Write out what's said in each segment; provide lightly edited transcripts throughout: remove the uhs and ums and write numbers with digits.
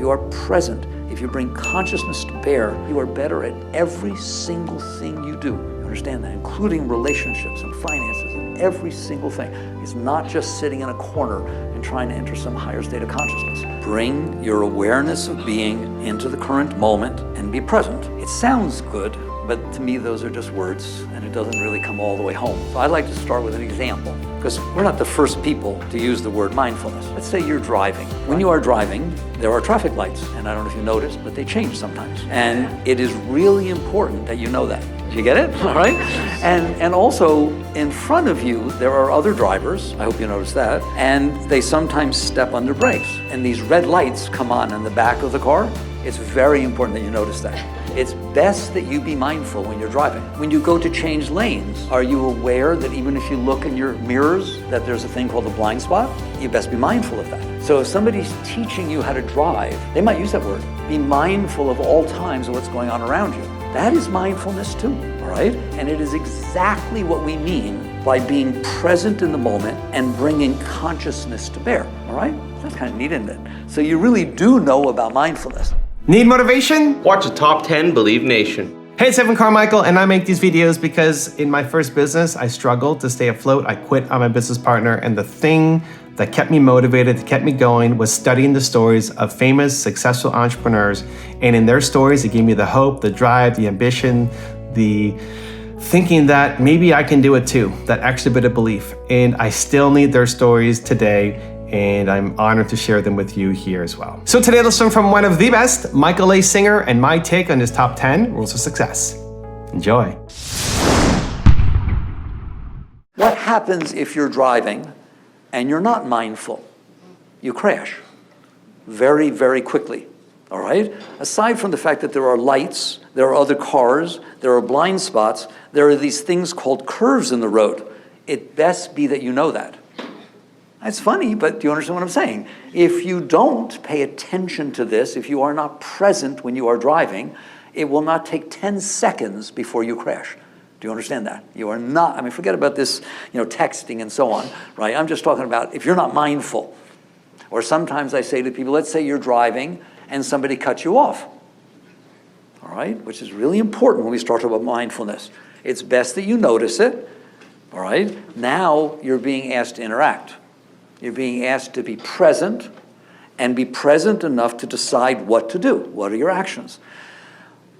you are present, if you bring consciousness to bear, you are better at every single thing you do. You understand that? Including relationships and finances and every single thing. It's not just sitting in a corner and trying to enter some higher state of consciousness. Bring your awareness of being into the current moment and be present. It sounds good, but to me those are just words and it doesn't really come all the way home. So I'd like to start with an example, because we're not the first people to use the word mindfulness. Let's say you're driving. When you are driving, there are traffic lights, and I don't know if you noticed, but they change sometimes. And it is really important that you know that. You get it? All right? And also, in front of you, there are other drivers, I hope you noticed that, and they sometimes step under brakes. And these red lights come on in the back of the car. It's very important that you notice that. It's best that you be mindful when you're driving. When you go to change lanes, are you aware that even if you look in your mirrors, that there's a thing called the blind spot? You best be mindful of that. So if somebody's teaching you how to drive, they might use that word. Be mindful of all times of what's going on around you. That is mindfulness too, all right? And it is exactly what we mean by being present in the moment and bringing consciousness to bear, all right? That's kind of neat, isn't it? So you really do know about mindfulness. Need motivation? Watch the Top 10 Believe Nation. Hey, it's Evan Carmichael, and I make these videos because in my first business, I struggled to stay afloat. I quit on my business partner, and the thing that kept me motivated, that kept me going, was studying the stories of famous, successful entrepreneurs. And in their stories, it gave me the hope, the drive, the ambition, the thinking that maybe I can do it too, that extra bit of belief. And I still need their stories today, and I'm honored to share them with you here as well. So today, let's learn from one of the best, Michael A. Singer, and my take on his top 10 rules of success. Enjoy. What happens if you're driving and you're not mindful? You crash very, very quickly, all right? Aside from the fact that there are lights, there are other cars, there are blind spots, there are these things called curves in the road. It best be that you know that. It's funny, but do you understand what I'm saying? If you don't pay attention to this, if you are not present when you are driving, it will not take 10 seconds before you crash. Do you understand that? You are not, I mean, forget about this, texting and so on, right? I'm just talking about if you're not mindful. Or sometimes I say to people, let's say you're driving and somebody cuts you off, all right? Which is really important when we start about mindfulness. It's best that you notice it, all right? Now you're being asked to interact. You're being asked to be present and be present enough to decide what to do. What are your actions?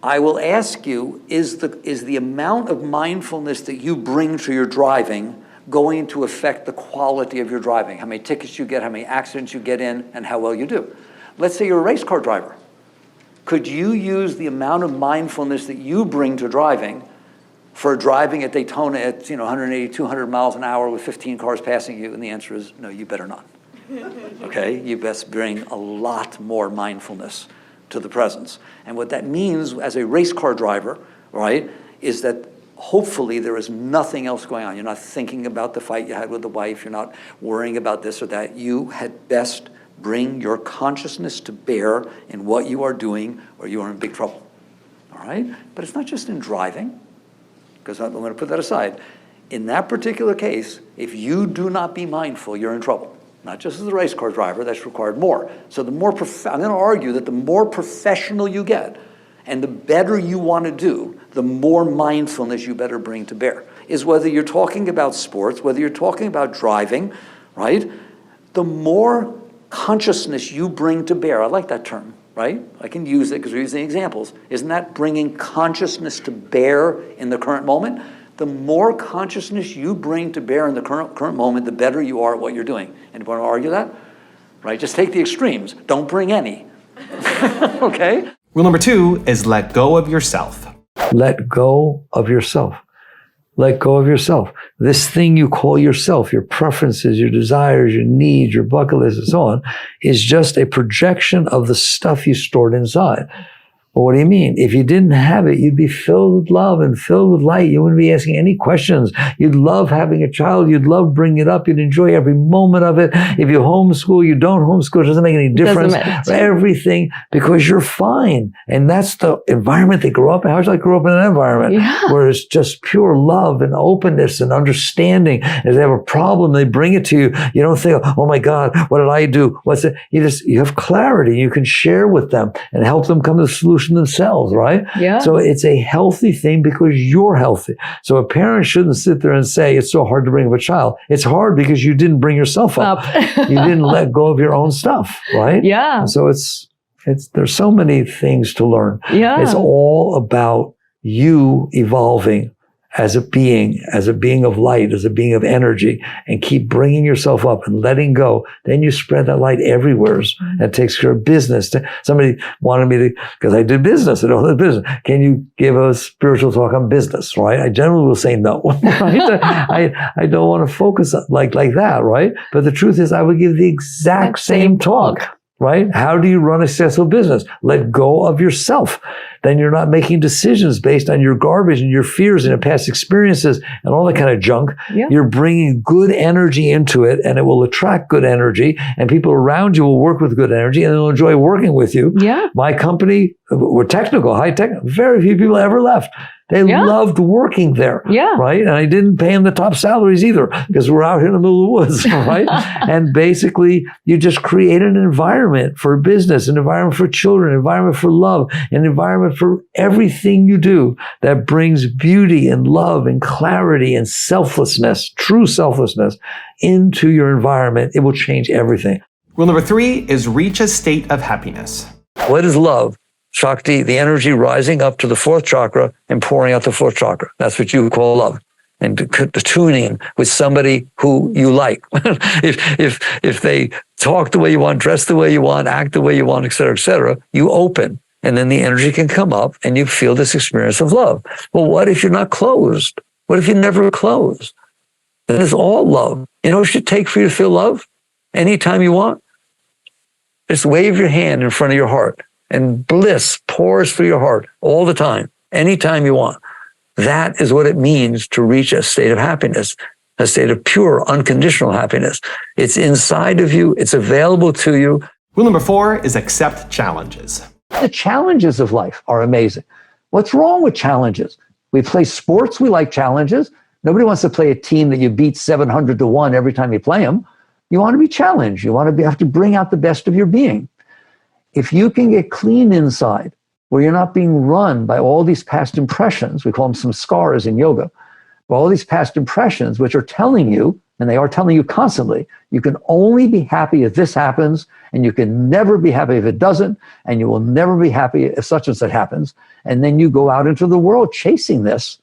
I will ask you, is the amount of mindfulness that you bring to your driving going to affect the quality of your driving? How many tickets you get, how many accidents you get in, and how well you do. Let's say you're a race car driver. Could you use the amount of mindfulness that you bring to driving for driving at Daytona at 180, 200 miles an hour with 15 cars passing you? And the answer is no, you better not. Okay, you best bring a lot more mindfulness to the presence. And what that means as a race car driver, right, is that hopefully there is nothing else going on. You're not thinking about the fight you had with the wife. You're not worrying about this or that. You had best bring your consciousness to bear in what you are doing, or you are in big trouble. All right? But it's not just in driving, because I'm going to put that aside. In that particular case, if you do not be mindful, you're in trouble. Not just as a race car driver, that's required more. So the more, I'm going to argue that the more professional you get and the better you want to do, the more mindfulness you better bring to bear. Is whether you're talking about sports, whether you're talking about driving, right? The more consciousness you bring to bear, I like that term, right? I can use it because we're using examples. Isn't that bringing consciousness to bear in the current moment? The more consciousness you bring to bear in the current moment, the better you are at what you're doing. Anybody want to argue that? Right? Just take the extremes. Don't bring any. Okay? Rule number 2 is let go of yourself. Let go of yourself. Let go of yourself. This thing you call yourself, your preferences, your desires, your needs, your bucket list, and so on, is just a projection of the stuff you stored inside. Well, what do you mean? If you didn't have it, you'd be filled with love and filled with light. You wouldn't be asking any questions. You'd love having a child. You'd love bringing it up. You'd enjoy every moment of it. If you homeschool, you don't homeschool, it doesn't make any difference. Everything, because you're fine. And that's the environment they grow up in. How would you like to grow up in an environment where it's just pure love and openness and understanding? If they have a problem, they bring it to you. You don't think, oh my God, what did I do? What's it? You have clarity. You can share with them and help them come to the solution themselves, right? Yeah. So it's a healthy thing because you're healthy. So a parent shouldn't sit there and say, it's so hard to bring up a child. It's hard because you didn't bring yourself up. You didn't let go of your own stuff, right? Yeah. So there's so many things to learn. Yeah. It's all about you evolving as a being of light, as a being of energy, and keep bringing yourself up and letting go. Then you spread that light everywhere. That takes care of business. Somebody wanted me to, because I did business, I don't do business. Can you give a spiritual talk on business, right? I generally will say no, right? I don't want to focus like that, right? But the truth is I would give the exact same talk. Right? How do you run a successful business? Let go of yourself. Then you're not making decisions based on your garbage and your fears and your past experiences and all that kind of junk. Yeah. You're bringing good energy into it, and it will attract good energy, and people around you will work with good energy, and they'll enjoy working with you. Yeah. My company, we're technical, high tech. Very few people ever left. They loved working there, right? And I didn't pay them the top salaries either because we're out here in the middle of the woods, right? And basically, you just create an environment for business, an environment for children, an environment for love, an environment for everything you do that brings beauty and love and clarity and selflessness, true selflessness, into your environment. It will change everything. Rule number 3 is reach a state of happiness. What is love? Shakti, the energy rising up to the 4th chakra and pouring out the 4th chakra. That's what you call love. And the tuning with somebody who you like. if they talk the way you want, dress the way you want, act the way you want, et cetera, you open. And then the energy can come up and you feel this experience of love. Well, what if you're not closed? What if you never close? Then it's all love. You know what it should take for you to feel love? Anytime you want. Just wave your hand in front of your heart. And bliss pours through your heart all the time, anytime you want. That is what it means to reach a state of happiness, a state of pure, unconditional happiness. It's inside of you. It's available to you. Rule number 4 is accept challenges. The challenges of life are amazing. What's wrong with challenges? We play sports, we like challenges. Nobody wants to play a team that you beat 700-1 every time you play them. You want to be challenged. You want to have to bring out the best of your being. If you can get clean inside, where you're not being run by all these past impressions, we call them some scars in yoga, all these past impressions, which are telling you, and they are telling you constantly, you can only be happy if this happens, and you can never be happy if it doesn't, and you will never be happy if such and such happens. And then you go out into the world chasing this,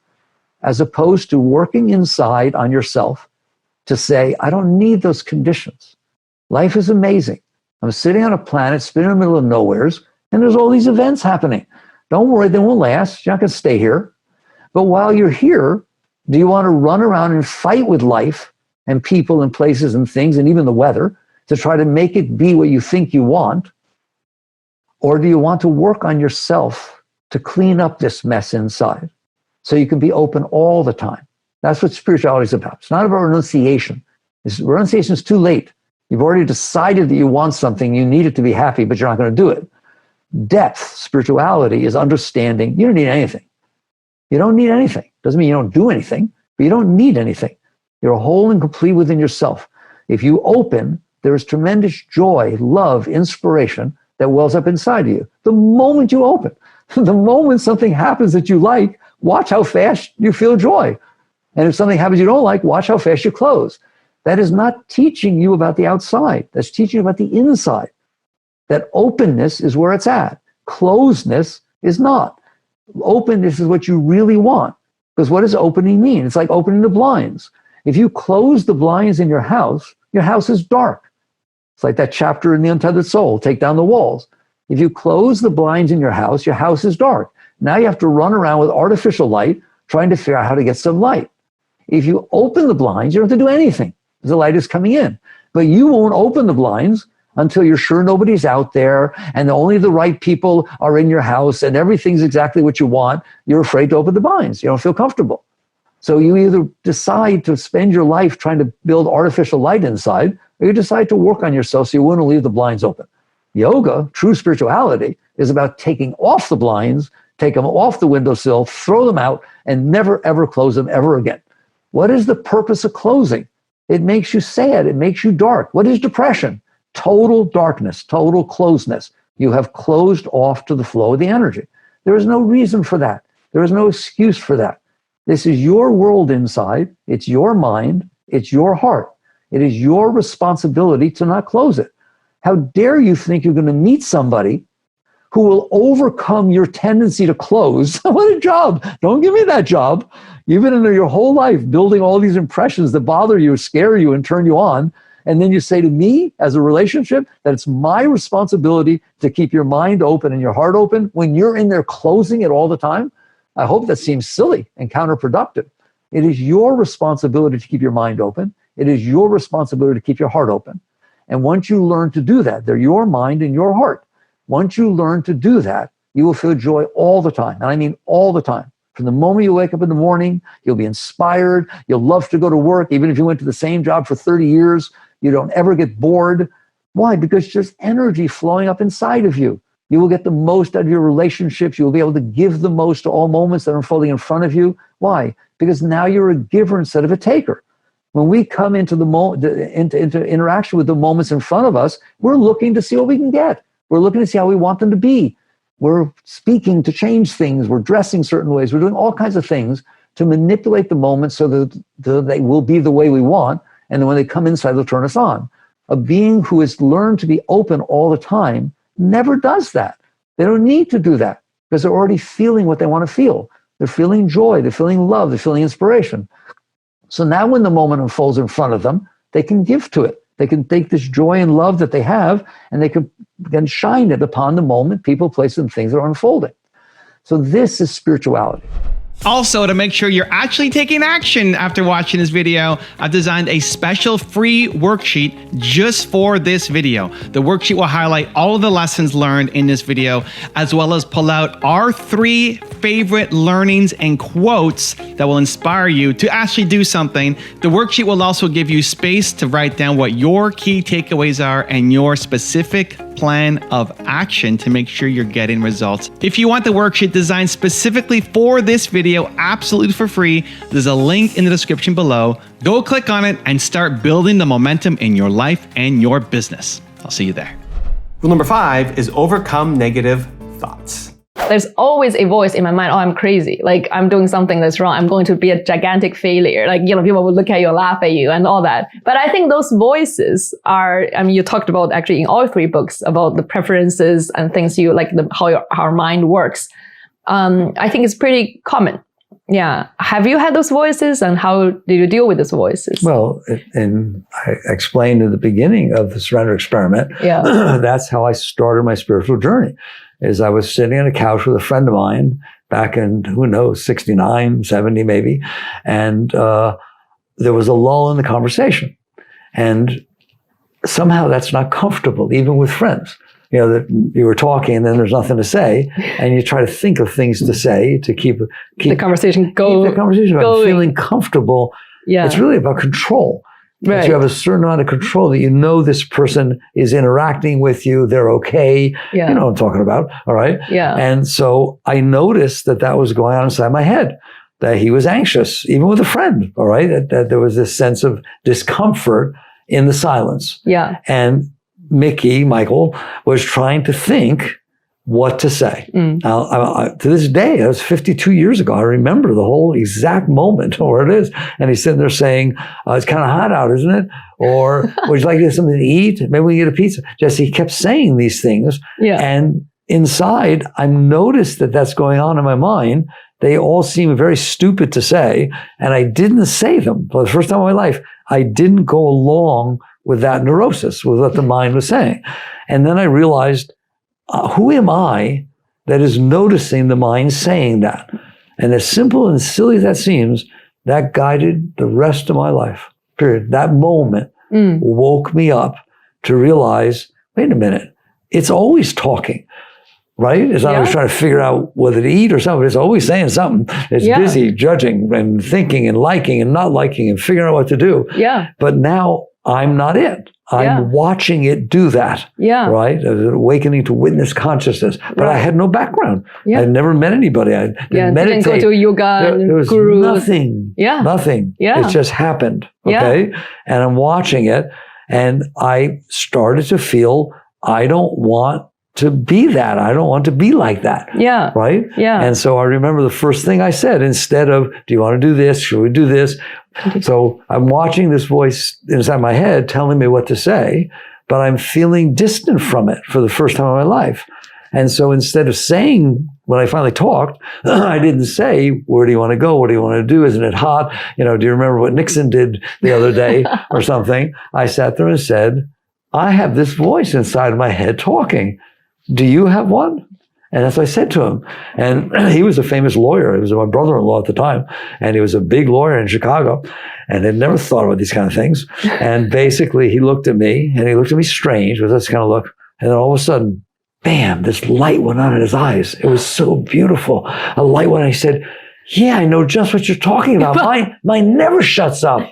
as opposed to working inside on yourself to say, I don't need those conditions. Life is amazing. I'm sitting on a planet, spinning in the middle of nowheres, and there's all these events happening. Don't worry, they won't last. You're not going to stay here. But while you're here, do you want to run around and fight with life and people and places and things and even the weather to try to make it be what you think you want? Or do you want to work on yourself to clean up this mess inside so you can be open all the time? That's what spirituality is about. It's not about renunciation. Renunciation is too late. You've already decided that you want something, you need it to be happy, but you're not going to do it. Depth, spirituality, is understanding you don't need anything. You don't need anything. Doesn't mean you don't do anything, but you don't need anything. You're whole and complete within yourself. If you open, there is tremendous joy, love, inspiration that wells up inside of you. The moment you open, the moment something happens that you like, watch how fast you feel joy. And if something happens you don't like, watch how fast you close. That is not teaching you about the outside. That's teaching you about the inside. That openness is where it's at. Closedness is not. Openness is what you really want. Because what does opening mean? It's like opening the blinds. If you close the blinds in your house is dark. It's like that chapter in The Untethered Soul, take down the walls. If you close the blinds in your house is dark. Now you have to run around with artificial light, trying to figure out how to get some light. If you open the blinds, you don't have to do anything. The light is coming in. But you won't open the blinds until you're sure nobody's out there and only the right people are in your house and everything's exactly what you want. You're afraid to open the blinds. You don't feel comfortable. So you either decide to spend your life trying to build artificial light inside, or you decide to work on yourself so you wouldn't leave the blinds open. Yoga, true spirituality, is about taking off the blinds, take them off the windowsill, throw them out, and never, ever close them ever again. What is the purpose of closing? It makes you sad. It makes you dark. What is depression? Total darkness, total closeness. You have closed off to the flow of the energy. There is no reason for that. There is no excuse for that. This is your world inside. It's your mind. It's your heart. It is your responsibility to not close it. How dare you think you're going to meet somebody who will overcome your tendency to close? What a job. Don't give me that job. You've been in there your whole life building all these impressions that bother you, scare you, and turn you on. And then you say to me, as a relationship, that it's my responsibility to keep your mind open and your heart open when you're in there closing it all the time? I hope that seems silly and counterproductive. It is your responsibility to keep your mind open. It is your responsibility to keep your heart open. And once you learn to do that, they're your mind and your heart. Once you learn to do that, you will feel joy all the time. And I mean all the time. From the moment you wake up in the morning, you'll be inspired. You'll love to go to work. Even if you went to the same job for 30 years, you don't ever get bored. Why? Because there's energy flowing up inside of you. You will get the most out of your relationships. You will be able to give the most to all moments that are unfolding in front of you. Why? Because now you're a giver instead of a taker. When we come into into interaction with the moments in front of us, we're looking to see what we can get. We're looking to see how we want them to be. We're speaking to change things. We're dressing certain ways. We're doing all kinds of things to manipulate the moment so that they will be the way we want. And then when they come inside, they'll turn us on. A being who has learned to be open all the time never does that. They don't need to do that because they're already feeling what they want to feel. They're feeling joy. They're feeling love. They're feeling inspiration. So now when the moment unfolds in front of them, they can give to it. They can take this joy and love that they have, and they can then shine it upon the moment, people, places, and things that are unfolding. So this is spirituality. Also, to make sure you're actually taking action after watching this video, I've designed a special free worksheet just for this video. The worksheet will highlight all of the lessons learned in this video, as well as pull out our 3 favorite learnings and quotes that will inspire you to actually do something. The worksheet will also give you space to write down what your key takeaways are and your specific plan of action to make sure you're getting results. If you want the worksheet designed specifically for this video, absolutely for free, there's a link in the description below. Go click on it and start building the momentum in your life and your business. I'll see you there. Rule number 5 is overcome negative thoughts. There's always a voice in my mind, oh, I'm crazy. Like, I'm doing something that's wrong. I'm going to be a gigantic failure. Like, people will look at you, laugh at you and all that. But I think those voices are, you talked about actually in all 3 books about the preferences and things you like, how our mind works. I think it's pretty common. Yeah. Have you had those voices, and how did you deal with those voices? Well, and I explained in the beginning of the surrender experiment, that's how I started my spiritual journey. Is I was sitting on a couch with a friend of mine back in, who knows, 69, 70 maybe. And there was a lull in the conversation. And somehow that's not comfortable, even with friends. That you were talking and then there's nothing to say, and you try to think of things to say to keep the conversation going. Keep the conversation about feeling comfortable. Yeah. It's really about control. Right. You have a certain amount of control that this person is interacting with you, they're okay. Yeah. You know what I'm talking about, all right? Yeah. And so I noticed that was going on inside my head, that he was anxious, even with a friend, all right? That there was this sense of discomfort in the silence. Yeah. And Michael, was trying to think what to say. Now, to this day, that was 52 years ago. I remember the whole exact moment where it is. And he's sitting there saying, it's kind of hot out, isn't it? Or would you like to get something to eat? Maybe we can get a pizza. Jesse, he kept saying these things. Yeah. And inside, I noticed that that's going on in my mind. They all seem very stupid to say. And I didn't say them. For the first time in my life, I didn't go along with that neurosis, with what the mind was saying. And then I realized, who am I that is noticing the mind saying that? And as simple and silly as that seems, that guided the rest of my life, period. That moment woke me up to realize, wait a minute, it's always talking. Right? It's not always Yeah. trying to figure out whether to eat or something. It's always saying something. It's Yeah. busy judging and thinking and liking and not liking and figuring out what to do. Yeah. But now I'm not it. I'm Yeah. watching it do that. Yeah. Right? Awakening to witness consciousness. But I Right. had no background. Yeah. I'd never met anybody. I didn't Yeah. meditate. Didn't go to yoga There and was gurus. nothing. Yeah. Nothing. Yeah. It just happened. Yeah. Okay. And I'm watching it. And I started to feel I don't want to be that. I don't want to be like that. Yeah. Right? Yeah. And so I remember the first thing I said, instead of, do you want to do this? Should we do this? So I'm watching this voice inside my head telling me what to say, but I'm feeling distant from it for the first time in my life. And so instead of saying, when I finally talked, I didn't say, where do you want to go? What do you want to do? Isn't it hot? You know, do you remember what Nixon did the other day or something? I sat there and said, I have this voice inside my head talking. Do you have one? And that's what I said to him. And he was a famous lawyer. He was my brother-in-law at the time. And he was a big lawyer in Chicago and had never thought about these kind of things. And basically he looked at me and he looked at me strange with this kind of look. And then all of a sudden, bam, this light went on in his eyes. It was so beautiful. A light went on. He said, yeah, I know just what you're talking about. Mine never shuts up.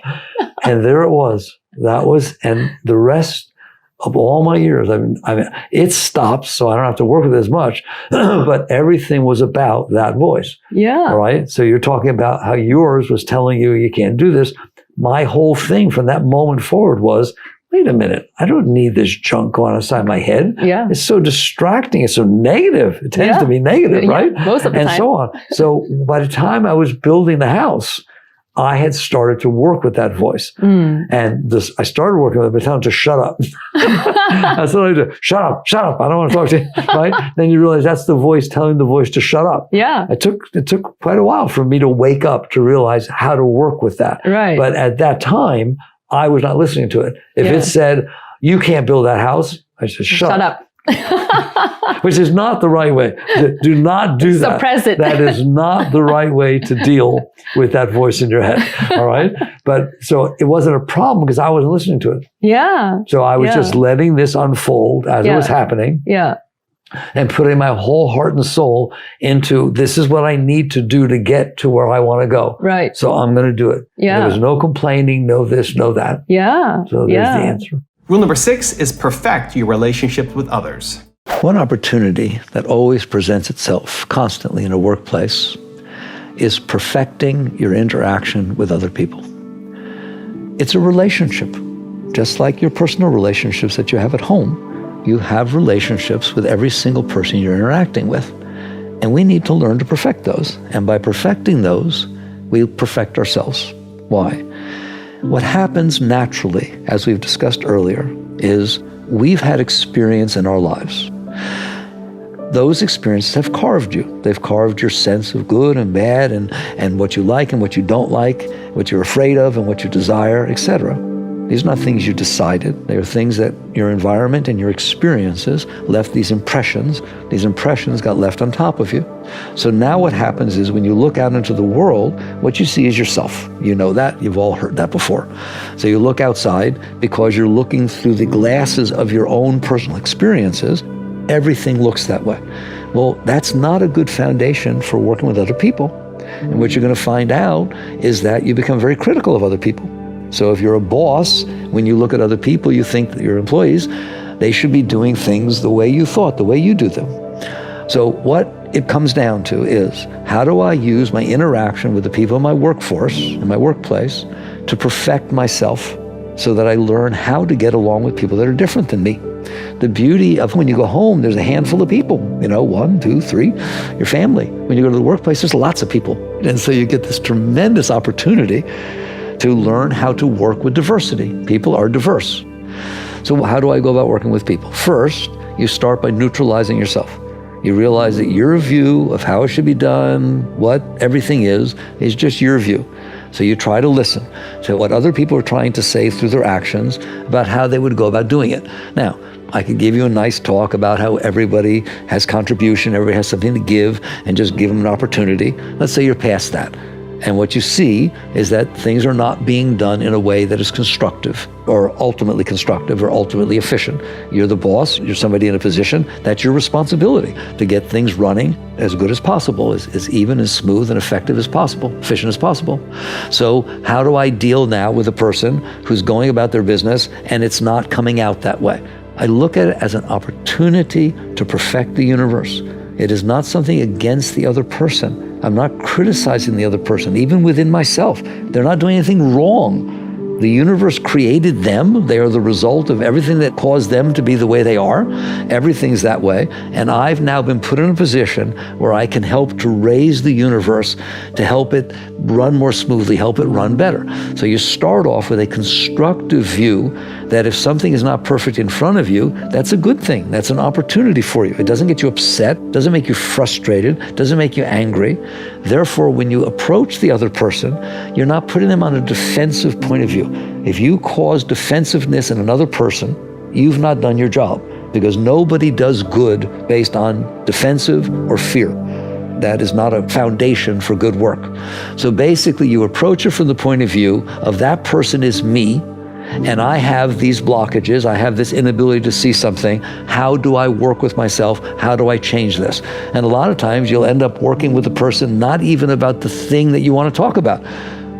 And there it was. That was, and the rest of all my years, I mean, it stopped, so I don't have to work with it as much, but everything was about that voice. Yeah. All right. So you're talking about how yours was telling you you can't do this. My whole thing from that moment forward was, wait a minute, I don't need this junk going inside my head. Yeah. It's so distracting. It's so negative. It tends Yeah. to be negative, Yeah, right? most of the and time. so on. So by the time I was building the house, I had started to work with that voice. And I started working with it by telling it to shut up. That's what I do. Shut up. I don't want to talk to you. Right? Then you realize that's the voice telling the voice to shut up. Yeah. It took quite a while for me to wake up to realize how to work with that. Right. But at that time, I was not listening to it. If Yeah. it said, you can't build that house, I said, shut up. Which is not the right way. Do not do that. Suppress it. That is not the right way to deal with that voice in your head. All right. But so it wasn't a problem because I wasn't listening to it. Yeah. So I was Yeah. just letting this unfold as it Yeah. was happening Yeah. and putting my whole heart and soul into this is what I need to do to get to where I want to go. Right. So I'm going to do it. Yeah. There was no complaining, no this, no that. Yeah. So there's yeah. the answer. Rule number 6 is perfect your relationships with others. One opportunity that always presents itself constantly in a workplace is perfecting your interaction with other people. It's a relationship, just like your personal relationships that you have at home. You have relationships with every single person you're interacting with. And we need to learn to perfect those. And by perfecting those, we perfect ourselves. Why? What happens naturally, as we've discussed earlier, is we've had experience in our lives. Those experiences have carved you. They've carved your sense of good and bad and what you like and what you don't like, what you're afraid of and what you desire, etc. These are not things you decided. They are things that your environment and your experiences left these impressions. These impressions got left on top of you. So now what happens is when you look out into the world, what you see is yourself. You know that. You've all heard that before. So you look outside because you're looking through the glasses of your own personal experiences. Everything looks that way. Well, that's not a good foundation for working with other people. And what you're going to find out is that you become very critical of other people. So if you're a boss, when you look at other people, you think that your employees, they should be doing things the way you thought, the way you do them. So what it comes down to is, how do I use my interaction with the people in my workforce, in my workplace, to perfect myself so that I learn how to get along with people that are different than me? The beauty of when you go home, there's a handful of people, 1, 2, 3, your family. When you go to the workplace, there's lots of people. And so you get this tremendous opportunity to learn how to work with diversity. People are diverse. So how do I go about working with people? First, you start by neutralizing yourself. You realize that your view of how it should be done, what everything is just your view. So you try to listen to what other people are trying to say through their actions about how they would go about doing it. Now, I could give you a nice talk about how everybody has contribution, everybody has something to give, and just give them an opportunity. Let's say you're past that. And what you see is that things are not being done in a way that is constructive or ultimately efficient. You're the boss, you're somebody in a position, that's your responsibility to get things running as good as possible, as even, as smooth and effective as possible, efficient as possible. So how do I deal now with a person who's going about their business and it's not coming out that way? I look at it as an opportunity to perfect the universe. It is not something against the other person. I'm not criticizing the other person, even within myself. They're not doing anything wrong. The universe created them. They are the result of everything that caused them to be the way they are. Everything's that way. And I've now been put in a position where I can help to raise the universe, to help it run more smoothly, help it run better. So you start off with a constructive view that if something is not perfect in front of you, that's a good thing. That's an opportunity for you. It doesn't get you upset, doesn't make you frustrated, doesn't make you angry. Therefore, when you approach the other person, you're not putting them on a defensive point of view. If you cause defensiveness in another person, you've not done your job, because nobody does good based on defensive or fear. That is not a foundation for good work. So basically, you approach it from the point of view of that person is me, and I have these blockages, I have this inability to see something. How do I work with myself? How do I change this? And a lot of times you'll end up working with the person not even about the thing that you want to talk about.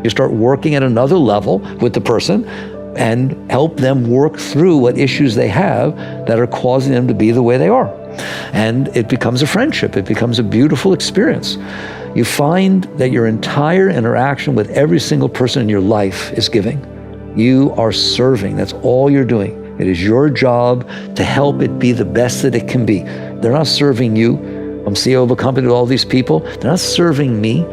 You start working at another level with the person and help them work through what issues they have that are causing them to be the way they are. And it becomes a friendship. It becomes a beautiful experience. You find that your entire interaction with every single person in your life is giving. You are serving. That's all you're doing. It is your job to help it be the best that it can be. They're not serving you. I'm CEO of a company with all these people. They're not serving me.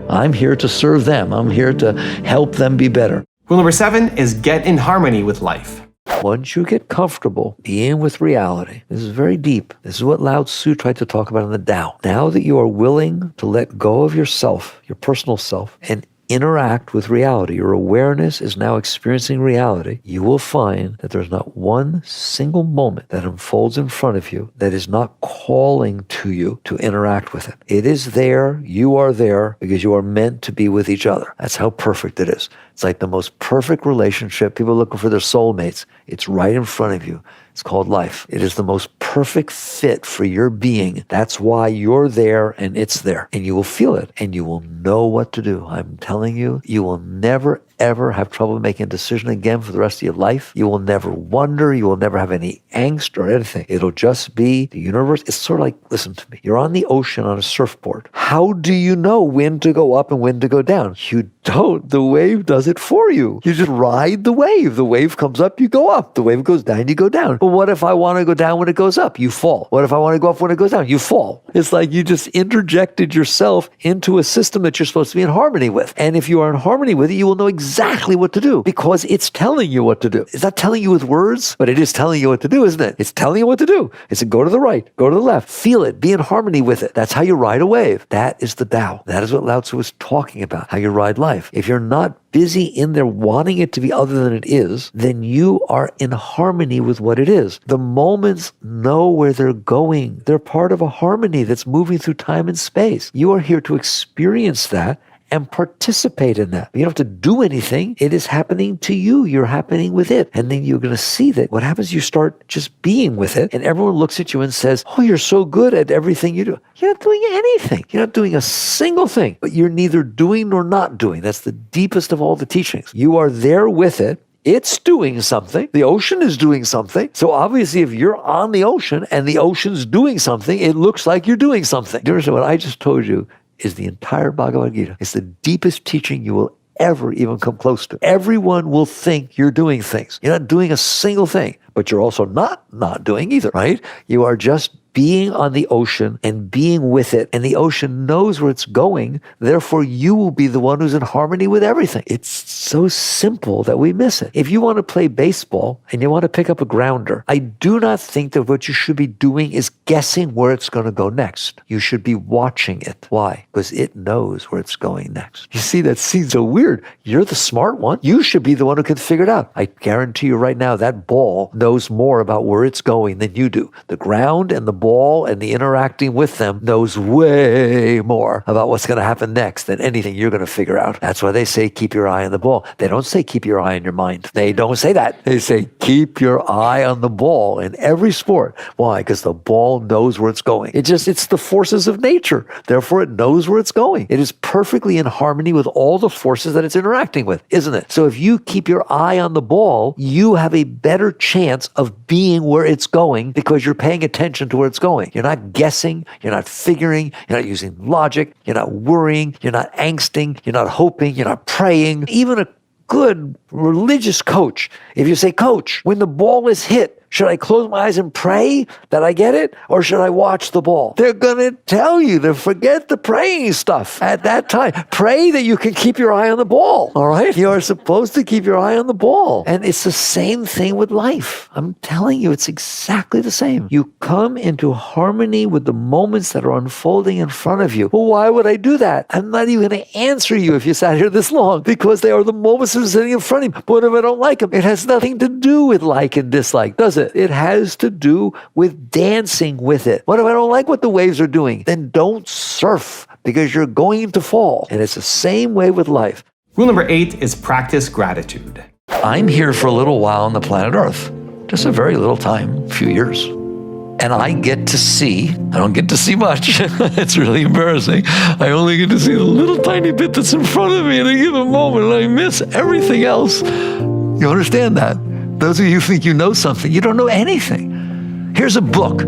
I'm here to serve them. I'm here to help them be better. Rule number 7 is get in harmony with life. Once you get comfortable being with reality, this is very deep. This is what Lao Tzu tried to talk about in the Tao. Now that you are willing to let go of yourself, your personal self, and interact with reality, your awareness is now experiencing reality, you will find that there's not one single moment that unfolds in front of you that is not calling to you to interact with it. It is there, you are there, because you are meant to be with each other. That's how perfect it is. It's like the most perfect relationship. People are looking for their soulmates. It's right in front of you. It's called life. It is the most perfect fit for your being. That's why you're there and it's there. And you will feel it and you will know what to do. I'm telling you, you will never, ever have trouble making a decision again for the rest of your life. You will never wonder. You will never have any angst or anything. It'll just be the universe. It's sort of like, listen to me. You're on the ocean on a surfboard. How do you know when to go up and when to go down? You don't. The wave does it for you. You just ride the wave. The wave comes up, you go up. The wave goes down, you go down. But what if I want to go down when it goes up? You fall. What if I want to go up when it goes down? You fall. It's like you just interjected yourself into a system that you're supposed to be in harmony with. And if you are in harmony with it, you will know exactly what to do because it's telling you what to do. It's not telling you with words, but it is telling you what to do, isn't it? It's telling you what to do. It's a go to the right, go to the left, feel it, be in harmony with it. That's how you ride a wave. That is the Tao. That is what Lao Tzu was talking about, how you ride life. If you're not busy in there wanting it to be other than it is, then you are in harmony with what it is. The moments know where they're going. They're part of a harmony that's moving through time and space. You are here to experience that and participate in that. You don't have to do anything. It is happening to you. You're happening with it. And then you're going to see that what happens, you start just being with it, and everyone looks at you and says, oh, you're so good at everything you do. You're not doing anything. You're not doing a single thing, but you're neither doing nor not doing. That's the deepest of all the teachings. You are there with it. It's doing something. The ocean is doing something. So obviously, if you're on the ocean and the ocean's doing something, it looks like you're doing something. Do you understand what I just told you? Is the entire Bhagavad Gita. It's the deepest teaching you will ever even come close to. Everyone will think you're doing things. You're not doing a single thing, but you're also not doing either, right? You are just being on the ocean and being with it, and the ocean knows where it's going. Therefore, you will be the one who's in harmony with everything. It's so simple that we miss it. If you want to play baseball and you want to pick up a grounder, I do not think that what you should be doing is guessing where it's going to go next. You should be watching it. Why? Because it knows where it's going next. You see, that seems so weird. You're the smart one. You should be the one who can figure it out. I guarantee you right now, that ball knows more about where it's going than you do. The ground and the ball and the interacting with them knows way more about what's going to happen next than anything you're going to figure out. That's why they say keep your eye on the ball. They don't say keep your eye on your mind. They don't say that. They say keep your eye on the ball in every sport. Why? Because the ball knows where it's going. It's the forces of nature. Therefore, it knows where it's going. It is perfectly in harmony with all the forces that it's interacting with, isn't it? So if you keep your eye on the ball, you have a better chance of being where it's going because you're paying attention to where it's going. You're not guessing. You're not figuring. You're not using logic. You're not worrying. You're not angsting. You're not hoping. You're not praying. Even a good religious coach, if you say, Coach, when the ball is hit, should I close my eyes and pray that I get it? Or should I watch the ball? They're going to tell you to forget the praying stuff at that time. Pray that you can keep your eye on the ball. All right? You are supposed to keep your eye on the ball. And it's the same thing with life. I'm telling you, it's exactly the same. You come into harmony with the moments that are unfolding in front of you. Well, why would I do that? I'm not even going to answer you if you sat here this long because they are the moments that are sitting in front of you. But what if I don't like them? It has nothing to do with like and dislike, does it? It has to do with dancing with it. What if I don't like what the waves are doing? Then don't surf because you're going to fall. And it's the same way with life. Rule number 8 is practice gratitude. I'm here for a little while on the planet Earth. Just a very little time, a few years. And I get to see, I don't get to see much. It's really embarrassing. I only get to see the little tiny bit that's in front of me in a given moment, and I miss everything else. You understand that? Those of you who think you know something, you don't know anything. Here's a book.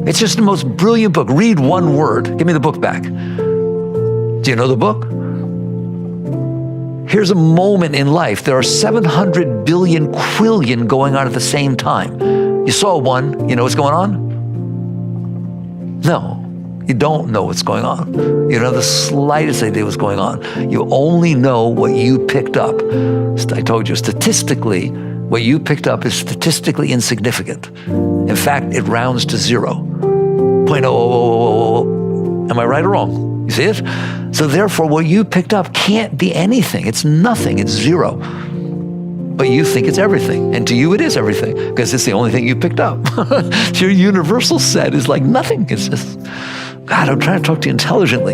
It's just the most brilliant book. Read one word. Give me the book back. Do you know the book? Here's a moment in life. There are 700 billion quillion going on at the same time. You saw one. You know what's going on? No. You don't know what's going on. You don't have the slightest idea what's going on. You only know what you picked up. I told you, statistically, what you picked up is statistically insignificant. In fact, it rounds to 0.000. Am I right or wrong? You see it? So therefore, what you picked up can't be anything. It's nothing. It's zero. But you think it's everything. And to you, it is everything because it's the only thing you picked up. Your universal set is like nothing. It's just, God, I'm trying to talk to you intelligently.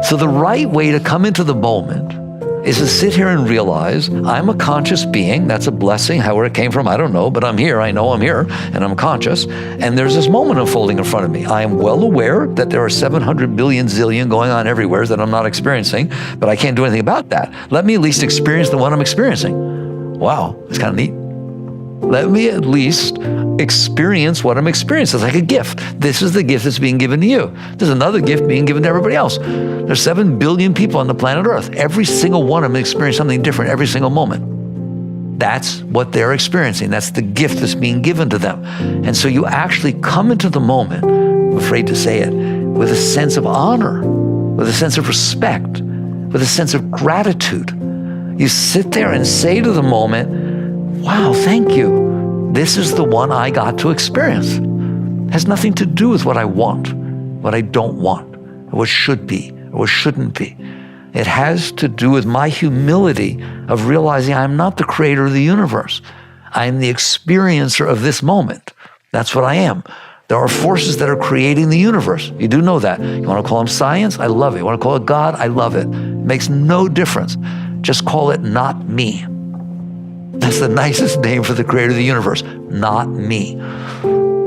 So the right way to come into the moment is to sit here and realize I'm a conscious being. That's a blessing. However it came from, I don't know, but I'm here. I know I'm here and I'm conscious. And there's this moment unfolding in front of me. I am well aware that there are 700 billion zillion going on everywhere that I'm not experiencing, but I can't do anything about that. Let me at least experience the one I'm experiencing. Wow, it's kind of neat. Let me at least experience what I'm experiencing. It's like a gift. This is the gift that's being given to you. There's another gift being given to everybody else. There's 7 billion people on the planet Earth. Every single one of them experience something different every single moment. That's what they're experiencing. That's the gift that's being given to them. And so you actually come into the moment, I'm afraid to say it, with a sense of honor, with a sense of respect, with a sense of gratitude. You sit there and say to the moment, wow, thank you. This is the one I got to experience. It has nothing to do with what I want, what I don't want, or what should be, or what shouldn't be. It has to do with my humility of realizing I'm not the creator of the universe. I am the experiencer of this moment. That's what I am. There are forces that are creating the universe. You do know that. You want to call them science? I love it. You want to call it God? I love it. It makes no difference. Just call it not me. That's the nicest name for the creator of the universe. Not me.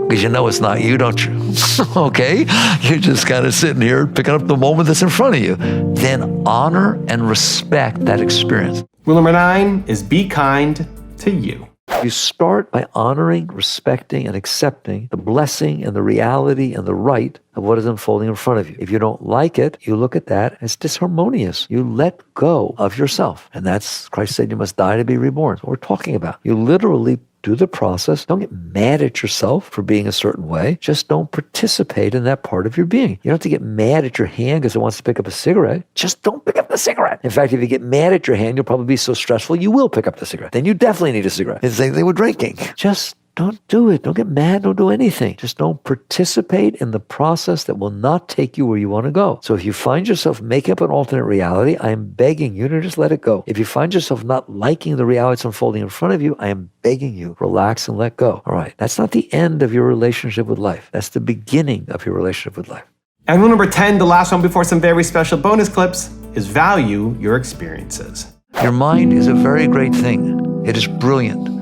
Because you know it's not you, don't you? Okay? You're just kind of sitting here picking up the moment that's in front of you. Then honor and respect that experience. Rule number 9 is be kind to you. You start by honoring, respecting, and accepting the blessing and the reality and the right of what is unfolding in front of you. If you don't like it, you look at that as disharmonious. You let go of yourself. And that's, Christ said, you must die to be reborn. That's what we're talking about. You literally do the process. Don't get mad at yourself for being a certain way. Just don't participate in that part of your being. You don't have to get mad at your hand because it wants to pick up a cigarette. Just don't pick up the cigarette. In fact, if you get mad at your hand, you'll probably be so stressful, you will pick up the cigarette. Then you definitely need a cigarette. It's the same thing with drinking. Just don't do it. Don't get mad. Don't do anything. Just don't participate in the process that will not take you where you want to go. So if you find yourself making up an alternate reality, I am begging you to just let it go. If you find yourself not liking the reality that's unfolding in front of you, I am begging you, relax and let go. All right. That's not the end of your relationship with life. That's the beginning of your relationship with life. And rule number 10, the last one before some very special bonus clips, is value your experiences. Your mind is a very great thing. It is brilliant.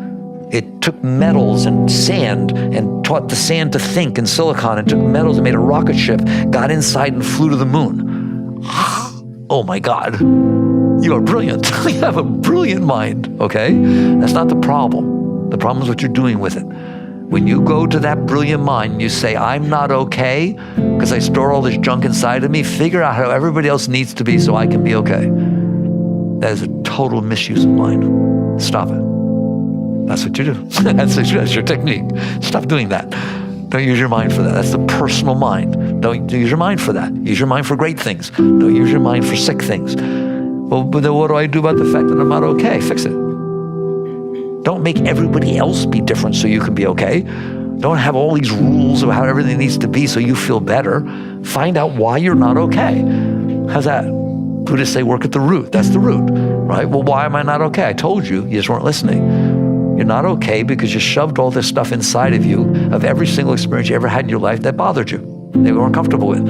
It took metals and sand and taught the sand to think, and silicon, and took metals and made a rocket ship, got inside and flew to the moon. Oh my God. You are brilliant. You have a brilliant mind, okay? That's not the problem. The problem is what you're doing with it. When you go to that brilliant mind and you say, I'm not okay because I store all this junk inside of me, figure out how everybody else needs to be so I can be okay. That is a total misuse of mind. Stop it. That's what you do. That's your technique. Stop doing that. Don't use your mind for that. That's the personal mind. Don't use your mind for that. Use your mind for great things. Don't use your mind for sick things. Well, but then what do I do about the fact that I'm not okay? Fix it. Don't make everybody else be different so you can be okay. Don't have all these rules of how everything needs to be so you feel better. Find out why you're not okay. How's that? Buddhists say work at the root. That's the root, right? Well, why am I not okay? I told you, you just weren't listening. You're not okay because you shoved all this stuff inside of you, of every single experience you ever had in your life that bothered you, that you weren't comfortable with.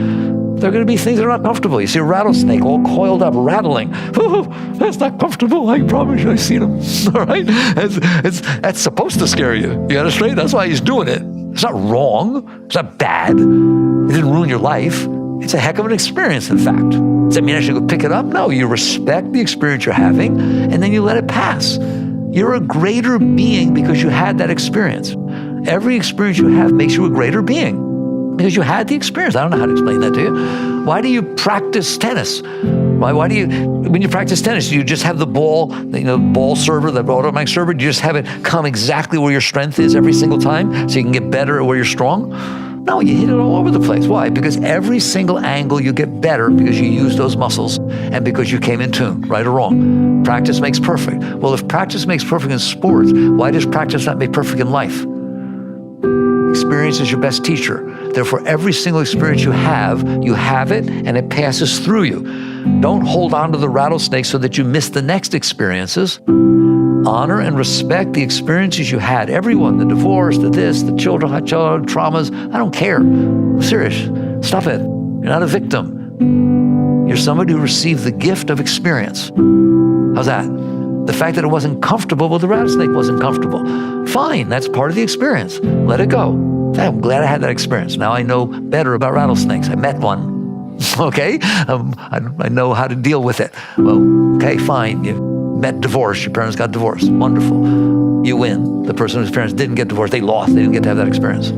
There are going to be things that are not comfortable. You see a rattlesnake all coiled up, rattling. Oh, that's not comfortable. I promise you, I've seen him. All right? That's supposed to scare you. You understand? That's why he's doing it. It's not wrong. It's not bad. It didn't ruin your life. It's a heck of an experience, in fact. Does that mean I should go pick it up? No, you respect the experience you're having, and then you let it pass. You're a greater being because you had that experience. Every experience you have makes you a greater being because you had the experience. I don't know how to explain that to you. Why do you practice tennis? Why do you, when you practice tennis, you just have the ball, ball server, the automatic server, you just have it come exactly where your strength is every single time so you can get better at where you're strong? No, you hit it all over the place. Why? Because every single angle you get better because you use those muscles and because you came in tune, right or wrong. Practice makes perfect. Well, if practice makes perfect in sports, why does practice not make perfect in life? Experience is your best teacher. Therefore, every single experience you have it and it passes through you. Don't hold on to the rattlesnake so that you miss the next experiences. Honor and respect the experiences you had. Everyone, the divorce, the this, the children, traumas. I don't care. I'm serious. Stop it. You're not a victim. You're somebody who received the gift of experience. How's that? The fact that it wasn't comfortable, well, the rattlesnake wasn't comfortable. Fine, that's part of the experience. Let it go. I'm glad I had that experience. Now I know better about rattlesnakes. I met one. Okay? I know how to deal with it. Well, okay, fine. You met divorce. Your parents got divorced. Wonderful. You win. The person whose parents didn't get divorced, they lost. They didn't get to have that experience.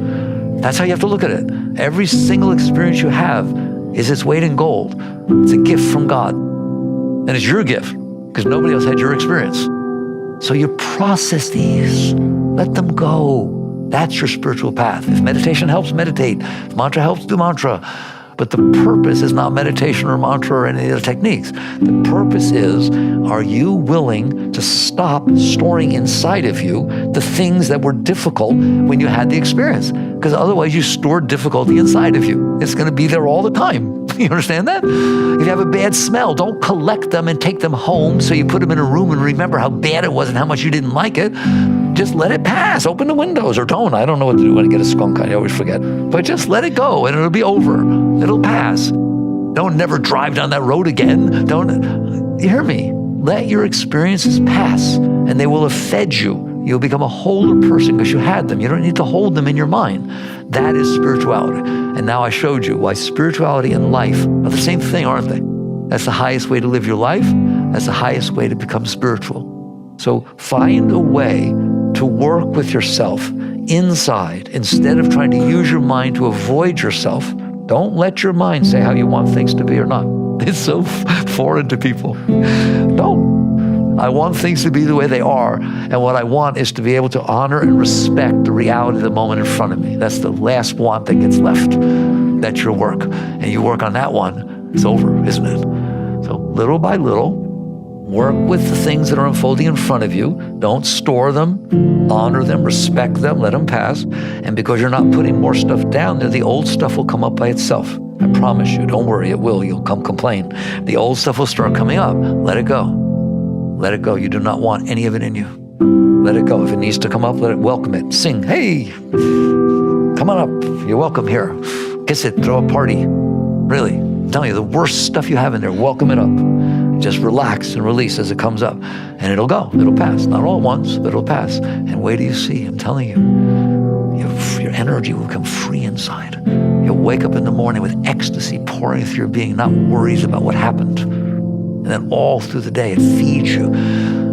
That's how you have to look at it. Every single experience you have is its weight in gold. It's a gift from God. And it's your gift because nobody else had your experience. So you process these. Let them go. That's your spiritual path. If meditation helps, meditate. If mantra helps, do mantra. But the purpose is not meditation or mantra or any other techniques. The purpose is, are you willing to stop storing inside of you the things that were difficult when you had the experience? Because otherwise you store difficulty inside of you. It's going to be there all the time. You understand that? If you have a bad smell, don't collect them and take them home so you put them in a room and remember how bad it was and how much you didn't like it. Just let it pass. Open the windows or don't. I don't know what to do when I get a skunk. I always forget. But just let it go and it'll be over. It'll pass. Don't never drive down that road again. Don't, you hear me? Let your experiences pass and they will have fed you. You'll become a wholer person because you had them. You don't need to hold them in your mind. That is spirituality. And now I showed you why spirituality and life are the same thing, aren't they? That's the highest way to live your life. That's the highest way to become spiritual. So find a way to work with yourself inside instead of trying to use your mind to avoid yourself. Don't let your mind say how you want things to be or not. It's so foreign to people. Don't. I want things to be the way they are, and what I want is to be able to honor and respect the reality of the moment in front of me. That's the last want that gets left. That's your work. And you work on that one, it's over, isn't it? So little by little, Work with the things that are unfolding in front of you. Don't store them, honor them, respect them, let them pass. And because you're not putting more stuff down there, the old stuff will come up by itself. I promise you, don't worry, it will. You'll come complain. The old stuff will start coming up. Let it go. Let it go. You do not want any of it in you. Let it go. If it needs to come up, let it welcome it. Sing, hey, come on up. You're welcome here. Kiss it, throw a party. Really, I'm telling you, the worst stuff you have in there, welcome it up. Just relax and release as it comes up. And it'll go, it'll pass. Not all at once, but it'll pass. And wait till you see, I'm telling you, your energy will become free inside. You'll wake up in the morning with ecstasy pouring through your being, not worries about what happened. And then all through the day, it feeds you.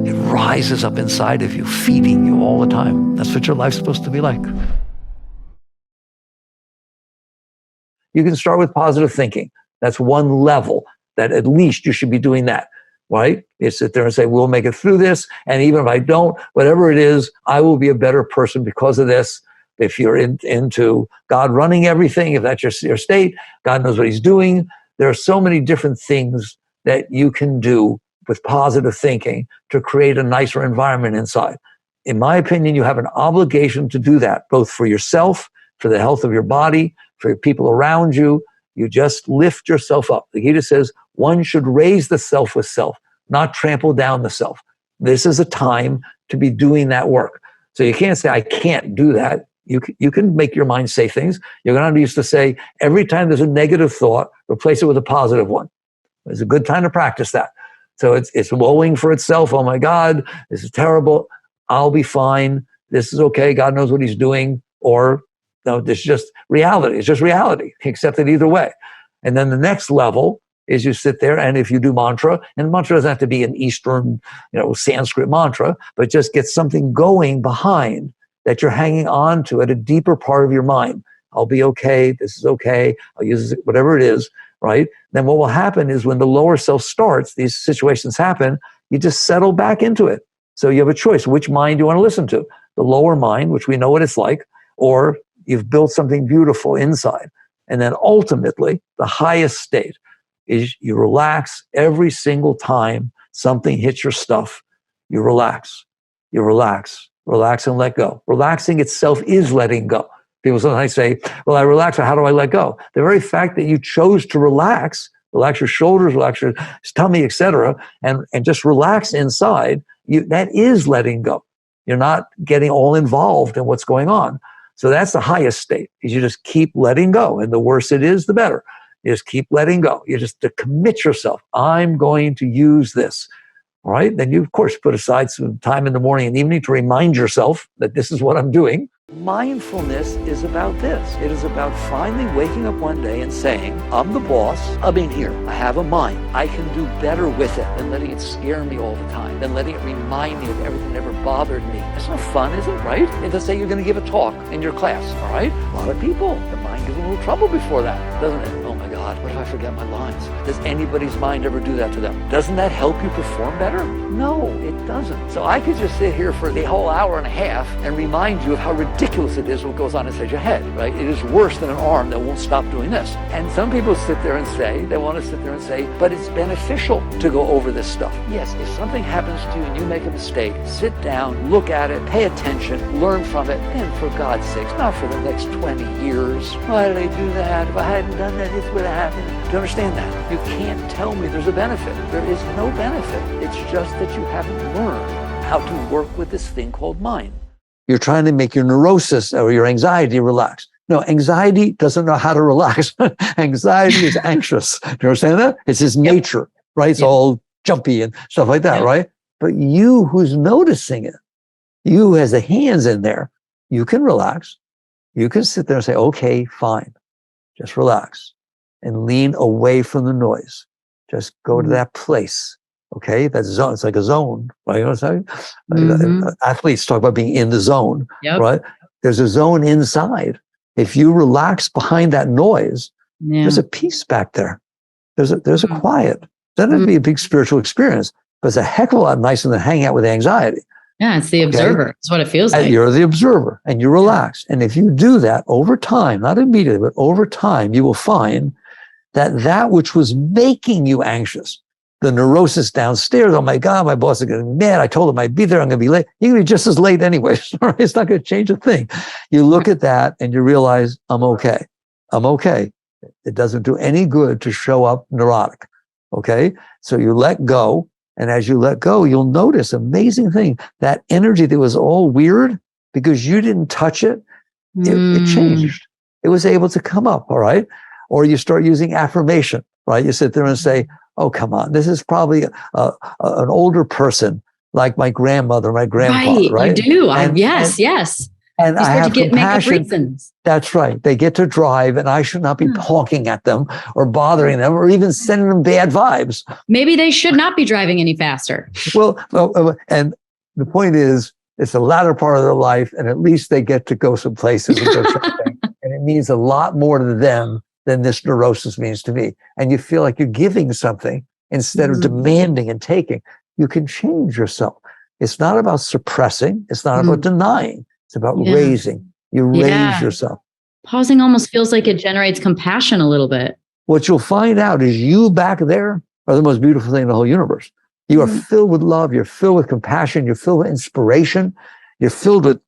It rises up inside of you, feeding you all the time. That's what your life's supposed to be like. You can start with positive thinking. That's one level that at least you should be doing that, right? You sit there and say, we'll make it through this. And even if I don't, whatever it is, I will be a better person because of this. If you're into God running everything, if that's your state, God knows what he's doing. There are so many different things that you can do with positive thinking to create a nicer environment inside. In my opinion, you have an obligation to do that, both for yourself, for the health of your body, for your people around you. You just lift yourself up. The Gita says one should raise the self with self, not trample down the self. This is a time to be doing that work. So you can't say, I can't do that. You can make your mind say things. You're going to used to say, every time there's a negative thought, replace it with a positive one. It's a good time to practice that. So it's lowing for itself. Oh my God, this is terrible. I'll be fine. This is okay. God knows what he's doing. Or no, this is just reality. It's just reality. Accept it either way. And then the next level is you sit there, and if you do mantra, and mantra doesn't have to be an Eastern, Sanskrit mantra, but just get something going behind that you're hanging on to at a deeper part of your mind. I'll be okay. This is okay. I'll use it, whatever it is, right? Then what will happen is when the lower self starts, these situations happen, you just settle back into it. So you have a choice. Which mind do you want to listen to? The lower mind, which we know what it's like, or you've built something beautiful inside. And then ultimately, the highest state is you relax every single time something hits your stuff. You relax. You relax. Relax and let go. Relaxing itself is letting go. People sometimes say, well, I relax, but how do I let go? The very fact that you chose to relax your shoulders, relax your tummy, etc., and just relax inside, that is letting go. You're not getting all involved in what's going on. So that's the highest state, is you just keep letting go. And the worse it is, the better. You just keep letting go. You just to commit yourself. I'm going to use this. All right. Then you, of course, put aside some time in the morning and evening to remind yourself that this is what I'm doing. Mindfulness is about this. It is about finally waking up one day and saying, I'm the boss. I'm in here. I have a mind. I can do better with it than letting it scare me all the time, than letting it remind me of everything that ever bothered me. That's not fun, is it, right? And let's say you're going to give a talk in your class, all right? A lot of people, the mind gives them a little trouble before that, doesn't it? Oh my God, what if I forget my lines? Does anybody's mind ever do that to them? Doesn't that help you perform better? No, it doesn't. So I could just sit here for the whole hour and a half and remind you of how ridiculous it is what goes on inside your head, right? It is worse than an arm that won't stop doing this. And some people sit there and say, but it's beneficial to go over this stuff. Yes, if something happens to you and you make a mistake, sit down, look at it, pay attention, learn from it, and for God's sakes, not for the next 20 years. Why did I do that? If I hadn't done that, this would have happened. Do you understand that? You can't tell me there's a benefit. There is no benefit. It's just that you haven't learned how to work with this thing called mind. You're trying to make your neurosis or your anxiety relax. No, anxiety doesn't know how to relax. Anxiety is anxious. Do you understand that? It's his nature, right? It's all jumpy and stuff like that, right? But you who's noticing it, you who has the hands in there, you can relax. You can sit there and say, okay, fine. Just relax and lean away from the noise. Just go to that place. Okay, that zone, it's like a zone, right? You know what I'm saying? Athletes talk about being in the zone, right? There's a zone inside. If you relax behind that noise, there's a peace back there. There's a quiet. It doesn't have to be a big spiritual experience, but it's a heck of a lot nicer than hanging out with anxiety. Yeah, it's the observer. It's what it feels like. You're the observer and you relax. And if you do that over time, not immediately, but over time, you will find that which was making you anxious, the neurosis downstairs. Oh my God, my boss is going to be mad. I told him I'd be there. I'm going to be late. You're going to be just as late anyway. It's not going to change a thing. You look at that and you realize, I'm okay. I'm okay. It doesn't do any good to show up neurotic. Okay. So you let go. And as you let go, you'll notice amazing thing. That energy that was all weird because you didn't touch it, it changed. It was able to come up. All right. Or you start using affirmation, right? You sit there and say, oh, come on. This is probably an older person like my grandmother, my grandpa, right? You do. Yes. And I have compassion. Make up reasons. That's right. They get to drive and I should not be honking at them or bothering them or even sending them bad vibes. Maybe they should not be driving any faster. Well, and the point is, it's the latter part of their life and at least they get to go some places and go something. And it means a lot more to them than this neurosis means to me. And you feel like you're giving something instead of demanding and taking. You can change yourself. It's not about suppressing. It's not about denying. It's about raising. You raise yourself. Pausing almost feels like it generates compassion a little bit. What you'll find out is you back there are the most beautiful thing in the whole universe. You are filled with love. You're filled with compassion. You're filled with inspiration. You're filled with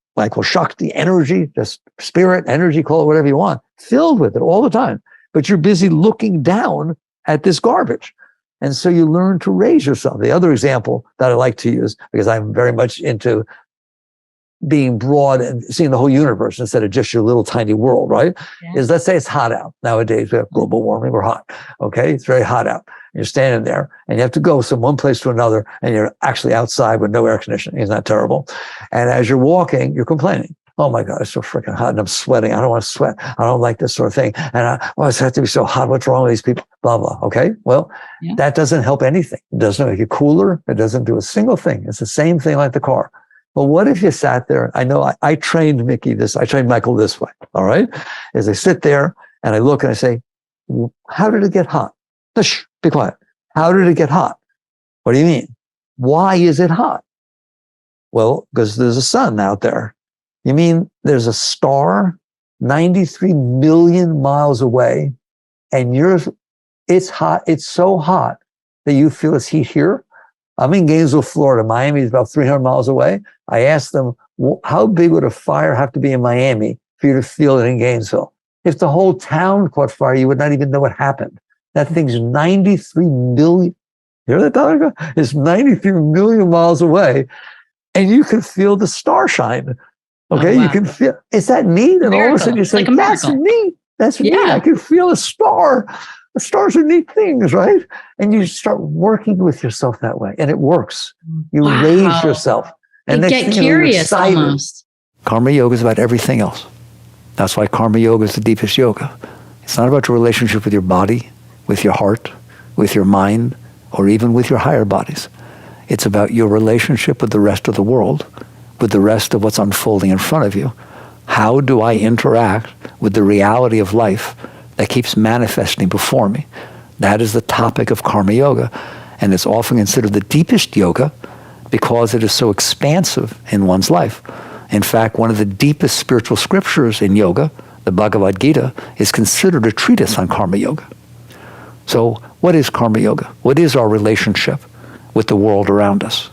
Shakti energy, just spirit, energy, call it whatever you want. Filled with it all the time. But you're busy looking down at this garbage. And so you learn to raise yourself. The other example that I like to use, because I'm very much into being broad and seeing the whole universe instead of just your little tiny world, right? Yeah. Is let's say it's hot out. Nowadays we have global warming, we're hot. Okay. It's very hot out. You're standing there and you have to go from one place to another and you're actually outside with no air conditioning. Isn't that terrible? And as you're walking, you're complaining. Oh my God, it's so freaking hot and I'm sweating. I don't want to sweat. I don't like this sort of thing. And it's had to be so hot. What's wrong with these people? Blah, blah. Okay. Well, that doesn't help anything. It doesn't make you cooler. It doesn't do a single thing. It's the same thing like the car. Well, what if you sat there? I know I trained I trained Michael this way. All right. As I sit there and I look and I say, how did it get hot? Shh, be quiet. How did it get hot? What do you mean? Why is it hot? Well, because there's a sun out there. You mean there's a star 93 million miles away and it's hot. It's so hot that you feel it's heat here. I'm in Gainesville, Florida. Miami is about 300 miles away. I asked them, how big would a fire have to be in Miami for you to feel it in Gainesville? If the whole town caught fire, you would not even know what happened. That thing's 93 million. You hear that, Dr.? It's 93 million miles away, and you can feel the star shine. Okay, oh, wow. You can feel. Is that neat? And all of a sudden you say, like "That's neat. That's neat. I can feel a star." The stars are neat things, right? And you start working with yourself that way, and it works. You raise yourself, and you get curious almost. Karma yoga is about everything else. That's why karma yoga is the deepest yoga. It's not about your relationship with your body, with your heart, with your mind, or even with your higher bodies. It's about your relationship with the rest of the world, with the rest of what's unfolding in front of you. How do I interact with the reality of life that keeps manifesting before me? That is the topic of karma yoga. And it's often considered the deepest yoga because it is so expansive in one's life. In fact, one of the deepest spiritual scriptures in yoga, the Bhagavad Gita, is considered a treatise on karma yoga. So what is karma yoga? What is our relationship with the world around us?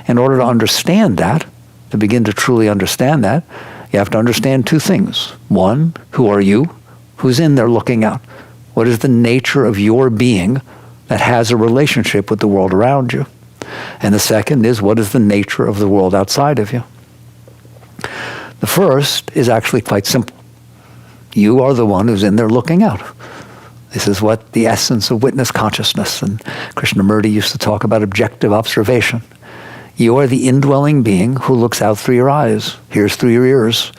In order to understand that, to begin to truly understand that, you have to understand two things. One, who are you? Who's in there looking out? What is the nature of your being that has a relationship with the world around you? And the second is, what is the nature of the world outside of you? The first is actually quite simple. You are the one who's in there looking out. This is what the essence of witness consciousness, and Krishnamurti used to talk about objective observation. You are the indwelling being who looks out through your eyes, hears through your ears.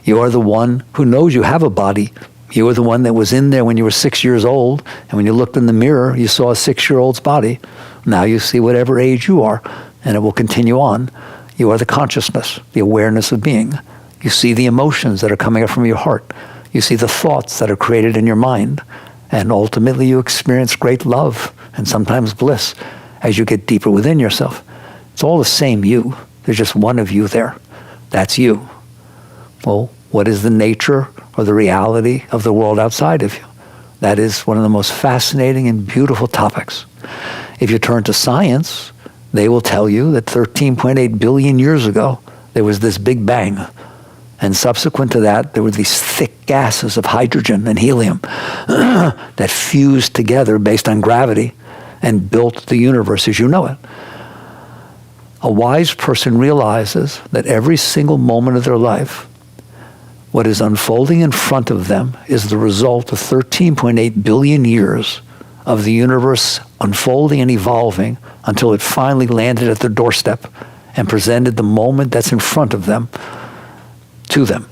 You are the one who knows you have a body. You were the one that was in there when you were 6 years old, and when you looked in the mirror, you saw a 6-year-old's body. Now you see whatever age you are, and it will continue on. You are the consciousness, the awareness of being. You see the emotions that are coming up from your heart. You see the thoughts that are created in your mind. And ultimately you experience great love and sometimes bliss as you get deeper within yourself. It's all the same you. There's just one of you there. That's you. Well, what is the nature or the reality of the world outside of you? That is one of the most fascinating and beautiful topics. If you turn to science, they will tell you that 13.8 billion years ago, there was this big bang. And subsequent to that, there were these thick gases of hydrogen and helium that fused together based on gravity and built the universe as you know it. A wise person realizes that every single moment of their life, what is unfolding in front of them is the result of 13.8 billion years of the universe unfolding and evolving until it finally landed at their doorstep and presented the moment that's in front of them to them.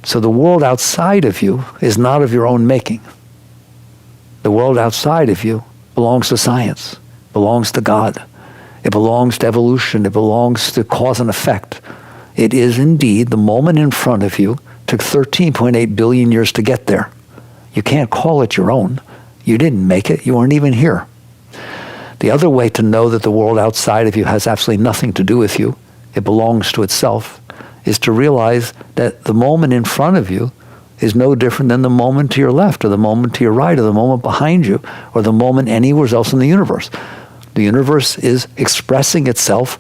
So the world outside of you is not of your own making. The world outside of you belongs to science, belongs to God. It belongs to evolution. It belongs to cause and effect. It is indeed the moment in front of you. Took 13.8 billion years to get there. You can't call it your own. You didn't make it. You weren't even here. The other way to know that the world outside of you has absolutely nothing to do with you, it belongs to itself, is to realize that the moment in front of you is no different than the moment to your left or the moment to your right or the moment behind you or the moment anywhere else in the universe. The universe is expressing itself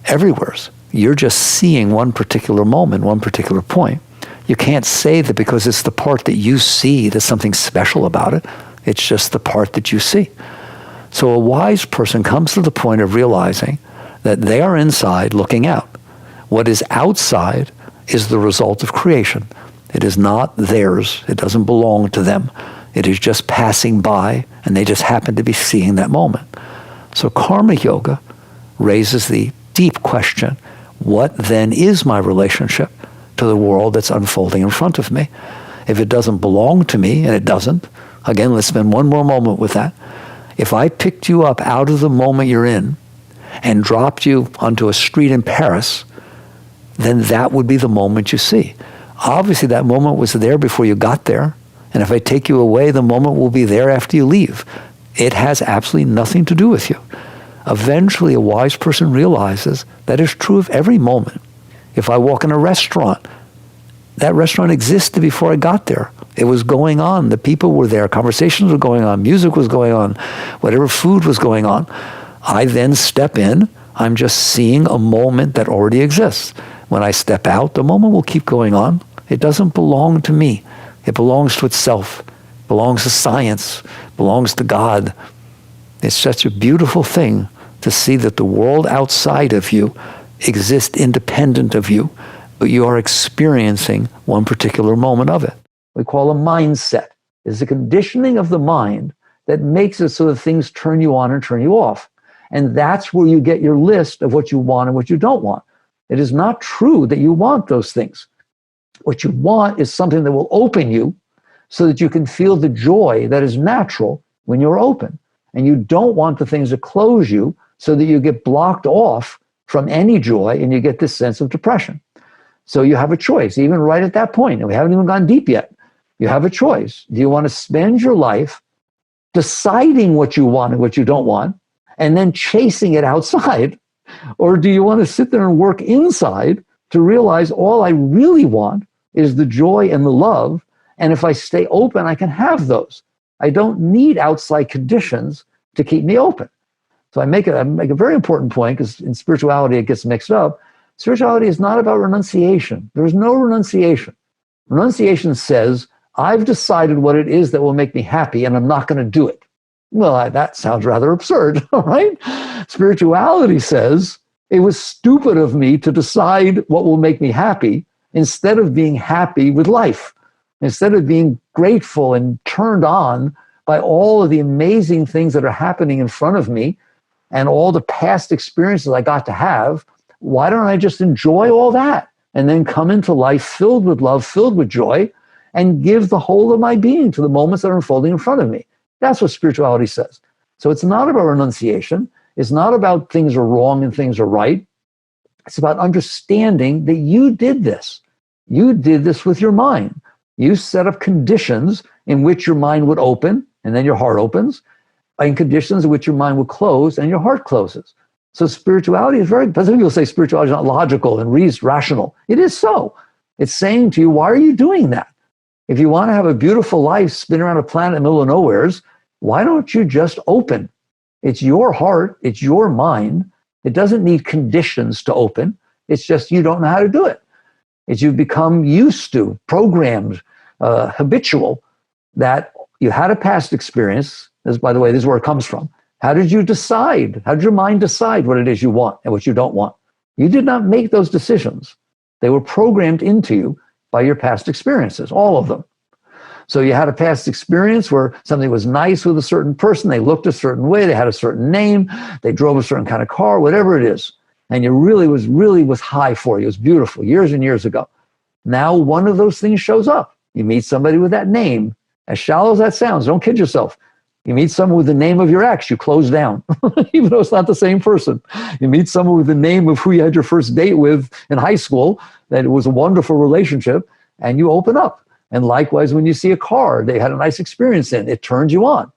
everywhere. You're just seeing one particular moment, one particular point. You can't say that because it's the part that you see there's something special about it. It's just the part that you see. So a wise person comes to the point of realizing that they are inside looking out. What is outside is the result of creation. It is not theirs. It doesn't belong to them. It is just passing by, and they just happen to be seeing that moment. So karma yoga raises the deep question, what then is my relationship to the world that's unfolding in front of me? If it doesn't belong to me, and it doesn't, again, let's spend one more moment with that. If I picked you up out of the moment you're in and dropped you onto a street in Paris, then that would be the moment you see. Obviously, that moment was there before you got there, and if I take you away, the moment will be there after you leave. It has absolutely nothing to do with you. Eventually, a wise person realizes that is true of every moment. If I walk in a restaurant, that restaurant existed before I got there. It was going on. The people were there. Conversations were going on. Music was going on. Whatever food was going on. I then step in. I'm just seeing a moment that already exists. When I step out, the moment will keep going on. It doesn't belong to me. It belongs to itself. It belongs to science. It belongs to God. It's such a beautiful thing to see that the world outside of you exists independent of you, but you are experiencing one particular moment of it. We call a mindset. It's a conditioning of the mind that makes it so that things turn you on and turn you off. And that's where you get your list of what you want and what you don't want. It is not true that you want those things. What you want is something that will open you so that you can feel the joy that is natural when you're open. And you don't want the things that close you so that you get blocked off from any joy and you get this sense of depression. So you have a choice, even right at that point, and we haven't even gone deep yet. You have a choice. Do you want to spend your life deciding what you want and what you don't want, and then chasing it outside? Or do you want to sit there and work inside to realize all I really want is the joy and the love, and if I stay open, I can have those. I don't need outside conditions to keep me open. So I make a very important point, because in spirituality it gets mixed up. Spirituality is not about renunciation. There is no renunciation. Renunciation says, I've decided what it is that will make me happy, and I'm not going to do it. Well, that sounds rather absurd, all right? Spirituality says, it was stupid of me to decide what will make me happy instead of being happy with life, instead of being grateful and turned on by all of the amazing things that are happening in front of me and all the past experiences I got to have. Why don't I just enjoy all that and then come into life filled with love, filled with joy, and give the whole of my being to the moments that are unfolding in front of me? That's what spirituality says. So it's not about renunciation. It's not about things are wrong and things are right. It's about understanding that you did this. You did this with your mind. You set up conditions in which your mind would open, and then your heart opens, and conditions in which your mind would close, and your heart closes. So spirituality is some people say spirituality is not logical and rational. It is so. It's saying to you, why are you doing that? If you want to have a beautiful life spin around a planet in the middle of nowheres, why don't you just open It's your heart, it's your mind. It doesn't need conditions to open. It's just you don't know how to do it. It's you've become used to, programmed, habitual, that you had a past experience. This, by the way, this is where it comes from. How did you decide? How did your mind decide what it is you want and what you don't want? You did not make those decisions. They were programmed into you by your past experiences, all of them. So you had a past experience where something was nice with a certain person, they looked a certain way, they had a certain name, they drove a certain kind of car, whatever it is. And it really was high for you. It was beautiful years and years ago. Now one of those things shows up. You meet somebody with that name. As shallow as that sounds, don't kid yourself. You meet someone with the name of your ex, you close down, even though it's not the same person. You meet someone with the name of who you had your first date with in high school, that it was a wonderful relationship, and you open up. And likewise, when you see a car they had a nice experience in, it turns you on.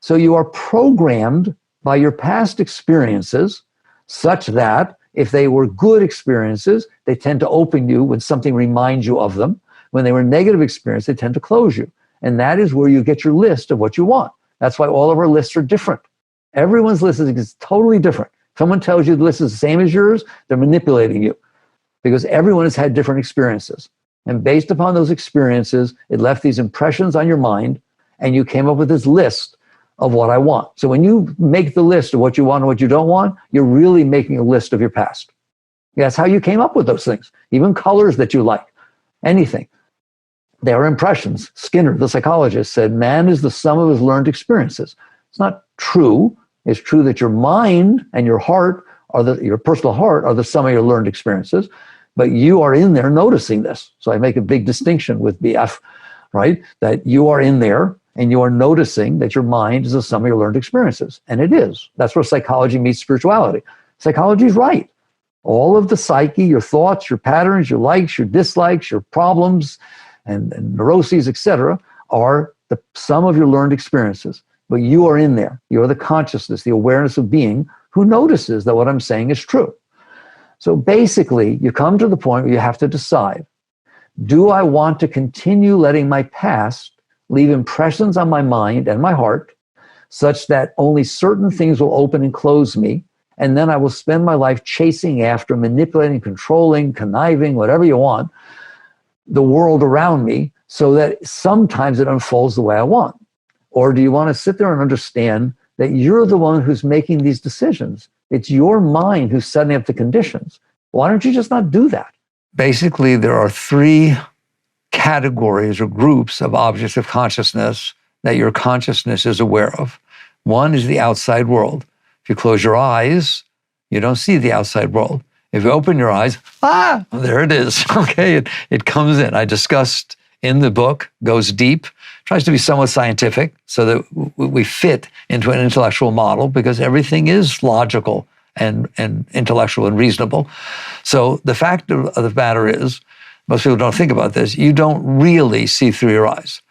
So you are programmed by your past experiences such that if they were good experiences, they tend to open you when something reminds you of them. When they were negative experiences, they tend to close you. And that is where you get your list of what you want. That's why all of our lists are different. Everyone's list is totally different. Someone tells you the list is the same as yours, they're manipulating you, because everyone has had different experiences. And based upon those experiences, it left these impressions on your mind, and you came up with this list of what I want. So when you make the list of what you want and what you don't want, you're really making a list of your past. That's how you came up with those things, even colors that you like, anything. They are impressions. Skinner, the psychologist, said man is the sum of his learned experiences. It's not true. It's true that your mind and your heart, your personal heart, are the sum of your learned experiences. But you are in there noticing this. So I make a big distinction with BF, right? That you are in there and you are noticing that your mind is the sum of your learned experiences. And it is. That's where psychology meets spirituality. Psychology is right. All of the psyche, your thoughts, your patterns, your likes, your dislikes, your problems, and neuroses, etc., are the sum of your learned experiences. But you are in there. You are the consciousness, the awareness of being who notices that what I'm saying is true. So basically, you come to the point where you have to decide, do I want to continue letting my past leave impressions on my mind and my heart such that only certain things will open and close me, and then I will spend my life chasing after, manipulating, controlling, conniving, whatever you want, the world around me, so that sometimes it unfolds the way I want? Or do you want to sit there and understand that you're the one who's making these decisions? It's your mind who's setting up the conditions. Why don't you just not do that? Basically, there are three categories or groups of objects of consciousness that your consciousness is aware of. One is the outside world. If you close your eyes, you don't see the outside world. If you open your eyes, there it is. Okay, it comes in. I discussed in the book, goes deep, tries to be somewhat scientific so that we fit into an intellectual model, because everything is logical and intellectual and reasonable. So the fact of the matter is, most people don't think about this, you don't really see through your eyes.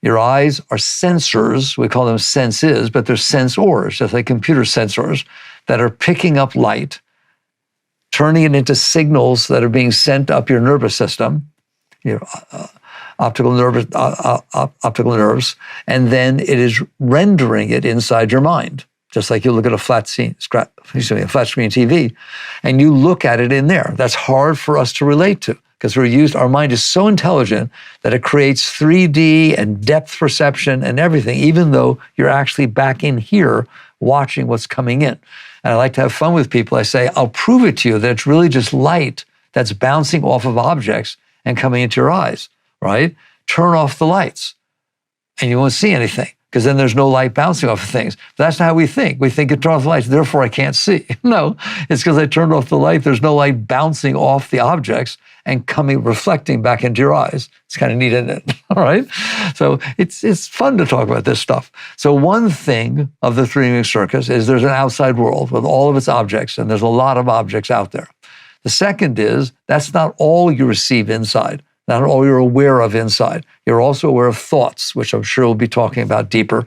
Your eyes are sensors, we call them senses, but they're sensors, just like computer sensors, that are picking up light, turning it into signals that are being sent up your nervous system, optical nerves, and then it is rendering it inside your mind. Just like you look at a flat screen TV, and you look at it in there. That's hard for us to relate to, because our mind is so intelligent that it creates 3D and depth perception and everything, even though you're actually back in here watching what's coming in. And I like to have fun with people. I say, I'll prove it to you that it's really just light that's bouncing off of objects and coming into your eyes, right? Turn off the lights and you won't see anything, because then there's no light bouncing off of things. But that's not how we think. We think, it turned off the lights, therefore I can't see. No, it's because I turned off the light. There's no light bouncing off the objects and reflecting back into your eyes. It's kind of neat, isn't it? All right? So it's fun to talk about this stuff. So one thing of the three-ring circus is there's an outside world with all of its objects, and there's a lot of objects out there. The second is, that's not all you receive inside, not all you're aware of inside. You're also aware of thoughts, which I'm sure we'll be talking about deeper.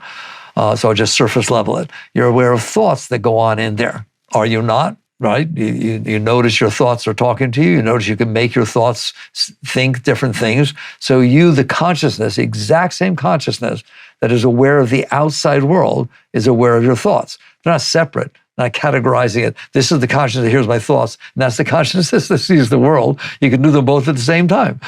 So I'll just surface level it. You're aware of thoughts that go on in there. Are you not? right? You notice your thoughts are talking to you. You notice you can make your thoughts think different things. So the consciousness, the exact same consciousness that is aware of the outside world is aware of your thoughts. They're not separate, not categorizing it. This is the consciousness that hears my thoughts, and that's the consciousness that sees the world. You can do them both at the same time.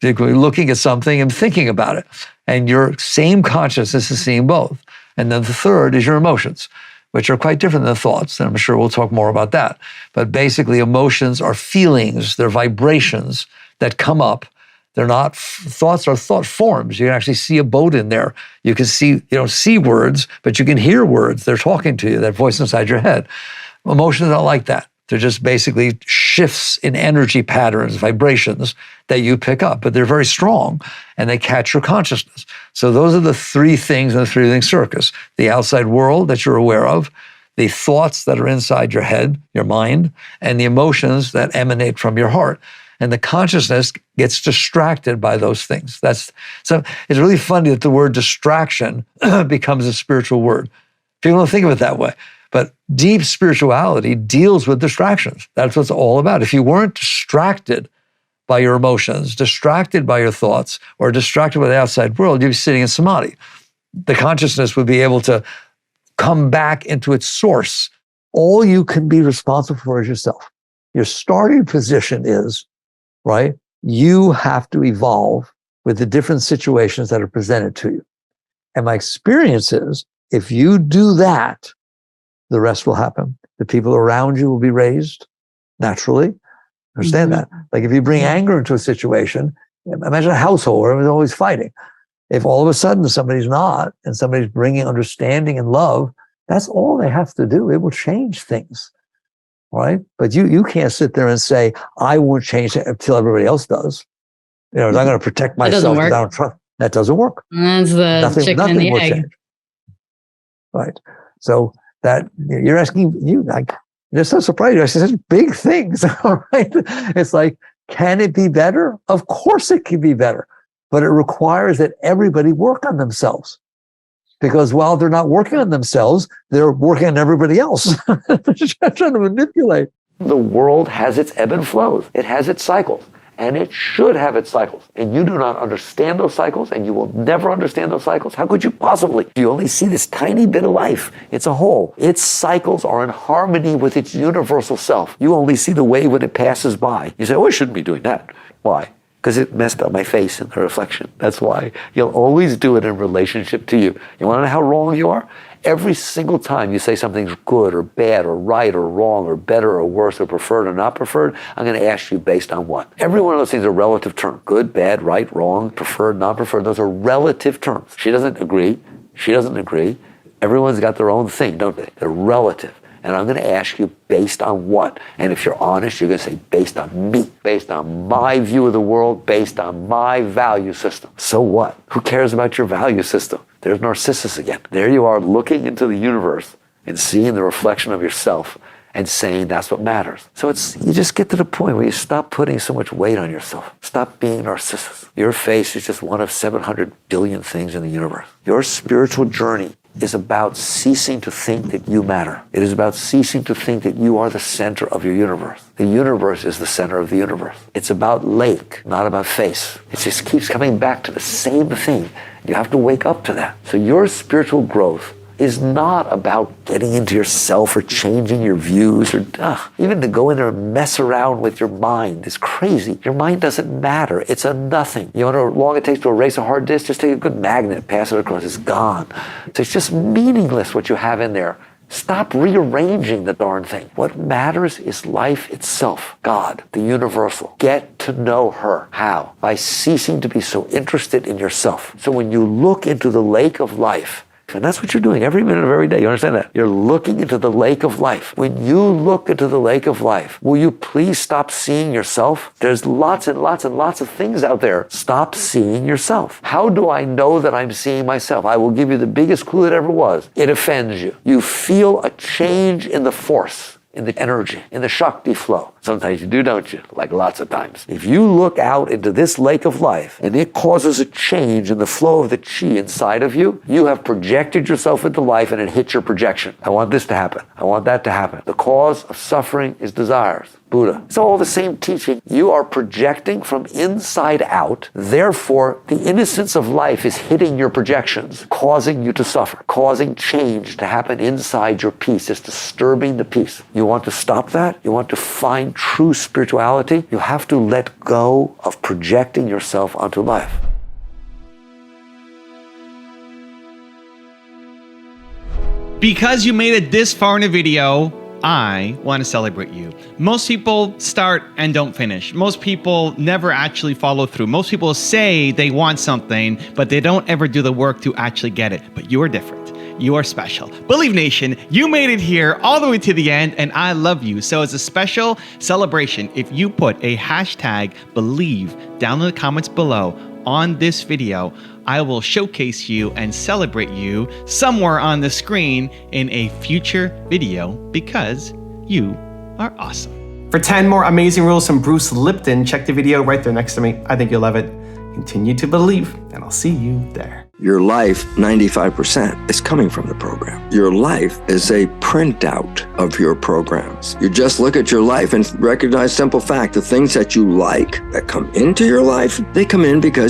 You're looking at something and thinking about it. And your same consciousness is seeing both. And then the third is your emotions, which are quite different than thoughts. And I'm sure we'll talk more about that. But basically, emotions are feelings, they're vibrations that come up. They're not, thoughts are thought forms. You can actually see a boat in there. You can see, you don't see words, but you can hear words. They're talking to you, that voice inside your head. Emotions are like that. They're just basically shifts in energy patterns, vibrations that you pick up, but they're very strong and they catch your consciousness. So those are the three things in the three-ring circus: the outside world that you're aware of, the thoughts that are inside your head, your mind, and the emotions that emanate from your heart. And the consciousness gets distracted by those things. So it's really funny that the word distraction becomes a spiritual word. People don't think of it that way. But deep spirituality deals with distractions. That's what it's all about. If you weren't distracted by your emotions, distracted by your thoughts, or distracted by the outside world, you'd be sitting in samadhi. The consciousness would be able to come back into its source. All you can be responsible for is yourself. Your starting position is, right, you have to evolve with the different situations that are presented to you. And my experience is, if you do that, the rest will happen. The people around you will be raised naturally. Understand that? Like if you bring anger into a situation, imagine a household where everyone's always fighting. If all of a sudden somebody's not, and somebody's bringing understanding and love, that's all they have to do. It will change things, right? But you can't sit there and say, I won't change it until everybody else does. You know, I'm going to protect myself because I don't trust. That doesn't work. That's the chicken and the egg. Change. Right. So that you're asking, you're so surprised. You're asking such big things. All right. It's like, can it be better? Of course it can be better, but it requires that everybody work on themselves. Because while they're not working on themselves, they're working on everybody else. They're just trying to manipulate. The world has its ebb and flows. It has its cycles. And it should have its cycles. And you do not understand those cycles, and you will never understand those cycles. How could you possibly? You only see this tiny bit of life. It's a whole. Its cycles are in harmony with its universal self. You only see the wave when it passes by. You say, oh, I shouldn't be doing that. Why? Because it messed up my face in the reflection. That's why. You'll always do it in relationship to you. You want to know how wrong you are? Every single time you say something's good or bad or right or wrong or better or worse or preferred or not preferred, I'm going to ask you based on what? Every one of those things are relative terms. Good, bad, right, wrong, preferred, not preferred. Those are relative terms. She doesn't agree. She doesn't agree. Everyone's got their own thing, don't they? They're relative. And I'm going to ask you based on what? And if you're honest, you're going to say based on me, based on my view of the world, based on my value system. So what? Who cares about your value system? There's Narcissus again. There you are looking into the universe and seeing the reflection of yourself and saying that's what matters. So you just get to the point where you stop putting so much weight on yourself. Stop being Narcissus. Your face is just one of 700 billion things in the universe. Your spiritual journey is about ceasing to think that you matter. It is about ceasing to think that you are the center of your universe. The universe is the center of the universe. It's about lake, not about face. It just keeps coming back to the same thing. You have to wake up to that. So your spiritual growth is not about getting into yourself or changing your views or even to go in there and mess around with your mind is crazy. Your mind doesn't matter. It's a nothing. You know how long it takes to erase a hard disk? Just take a good magnet, pass it across, it's gone. So it's just meaningless what you have in there. Stop rearranging the darn thing. What matters is life itself, God, the universal. Get to know her. How? By ceasing to be so interested in yourself. So when you look into the lake of life, and that's what you're doing every minute of every day. You understand that? You're looking into the lake of life. When you look into the lake of life, will you please stop seeing yourself? There's lots and lots and lots of things out there. Stop seeing yourself. How do I know that I'm seeing myself? I will give you the biggest clue that ever was. It offends you. You feel a change in the force, in the energy, in the Shakti flow. Sometimes you do, don't you? Like lots of times. If you look out into this lake of life and it causes a change in the flow of the chi inside of you, you have projected yourself into life and it hits your projection. I want this to happen. I want that to happen. The cause of suffering is desires. Buddha. It's all the same teaching. You are projecting from inside out. Therefore, the innocence of life is hitting your projections, causing you to suffer, causing change to happen inside your peace. It's disturbing the peace. You want to stop that? You want to find true spirituality? You have to let go of projecting yourself onto life. Because you made it this far in a video, I want to celebrate you. Most people start and don't finish. Most people never actually follow through. Most people say they want something, but they don't ever do the work to actually get it. But you are different. You are special. Believe Nation, you made it here all the way to the end, and I love you. So as a special celebration, if you put a hashtag believe down in the comments below on this video, I will showcase you and celebrate you somewhere on the screen in a future video because you are awesome. For 10 more amazing rules from Bruce Lipton, check the video right there next to me. I think you'll love it. Continue to believe, and I'll see you there. Your life, 95%, is coming from the program. Your life is a printout of your programs. You just look at your life and recognize simple fact, the things that you like that come into your life, they come in because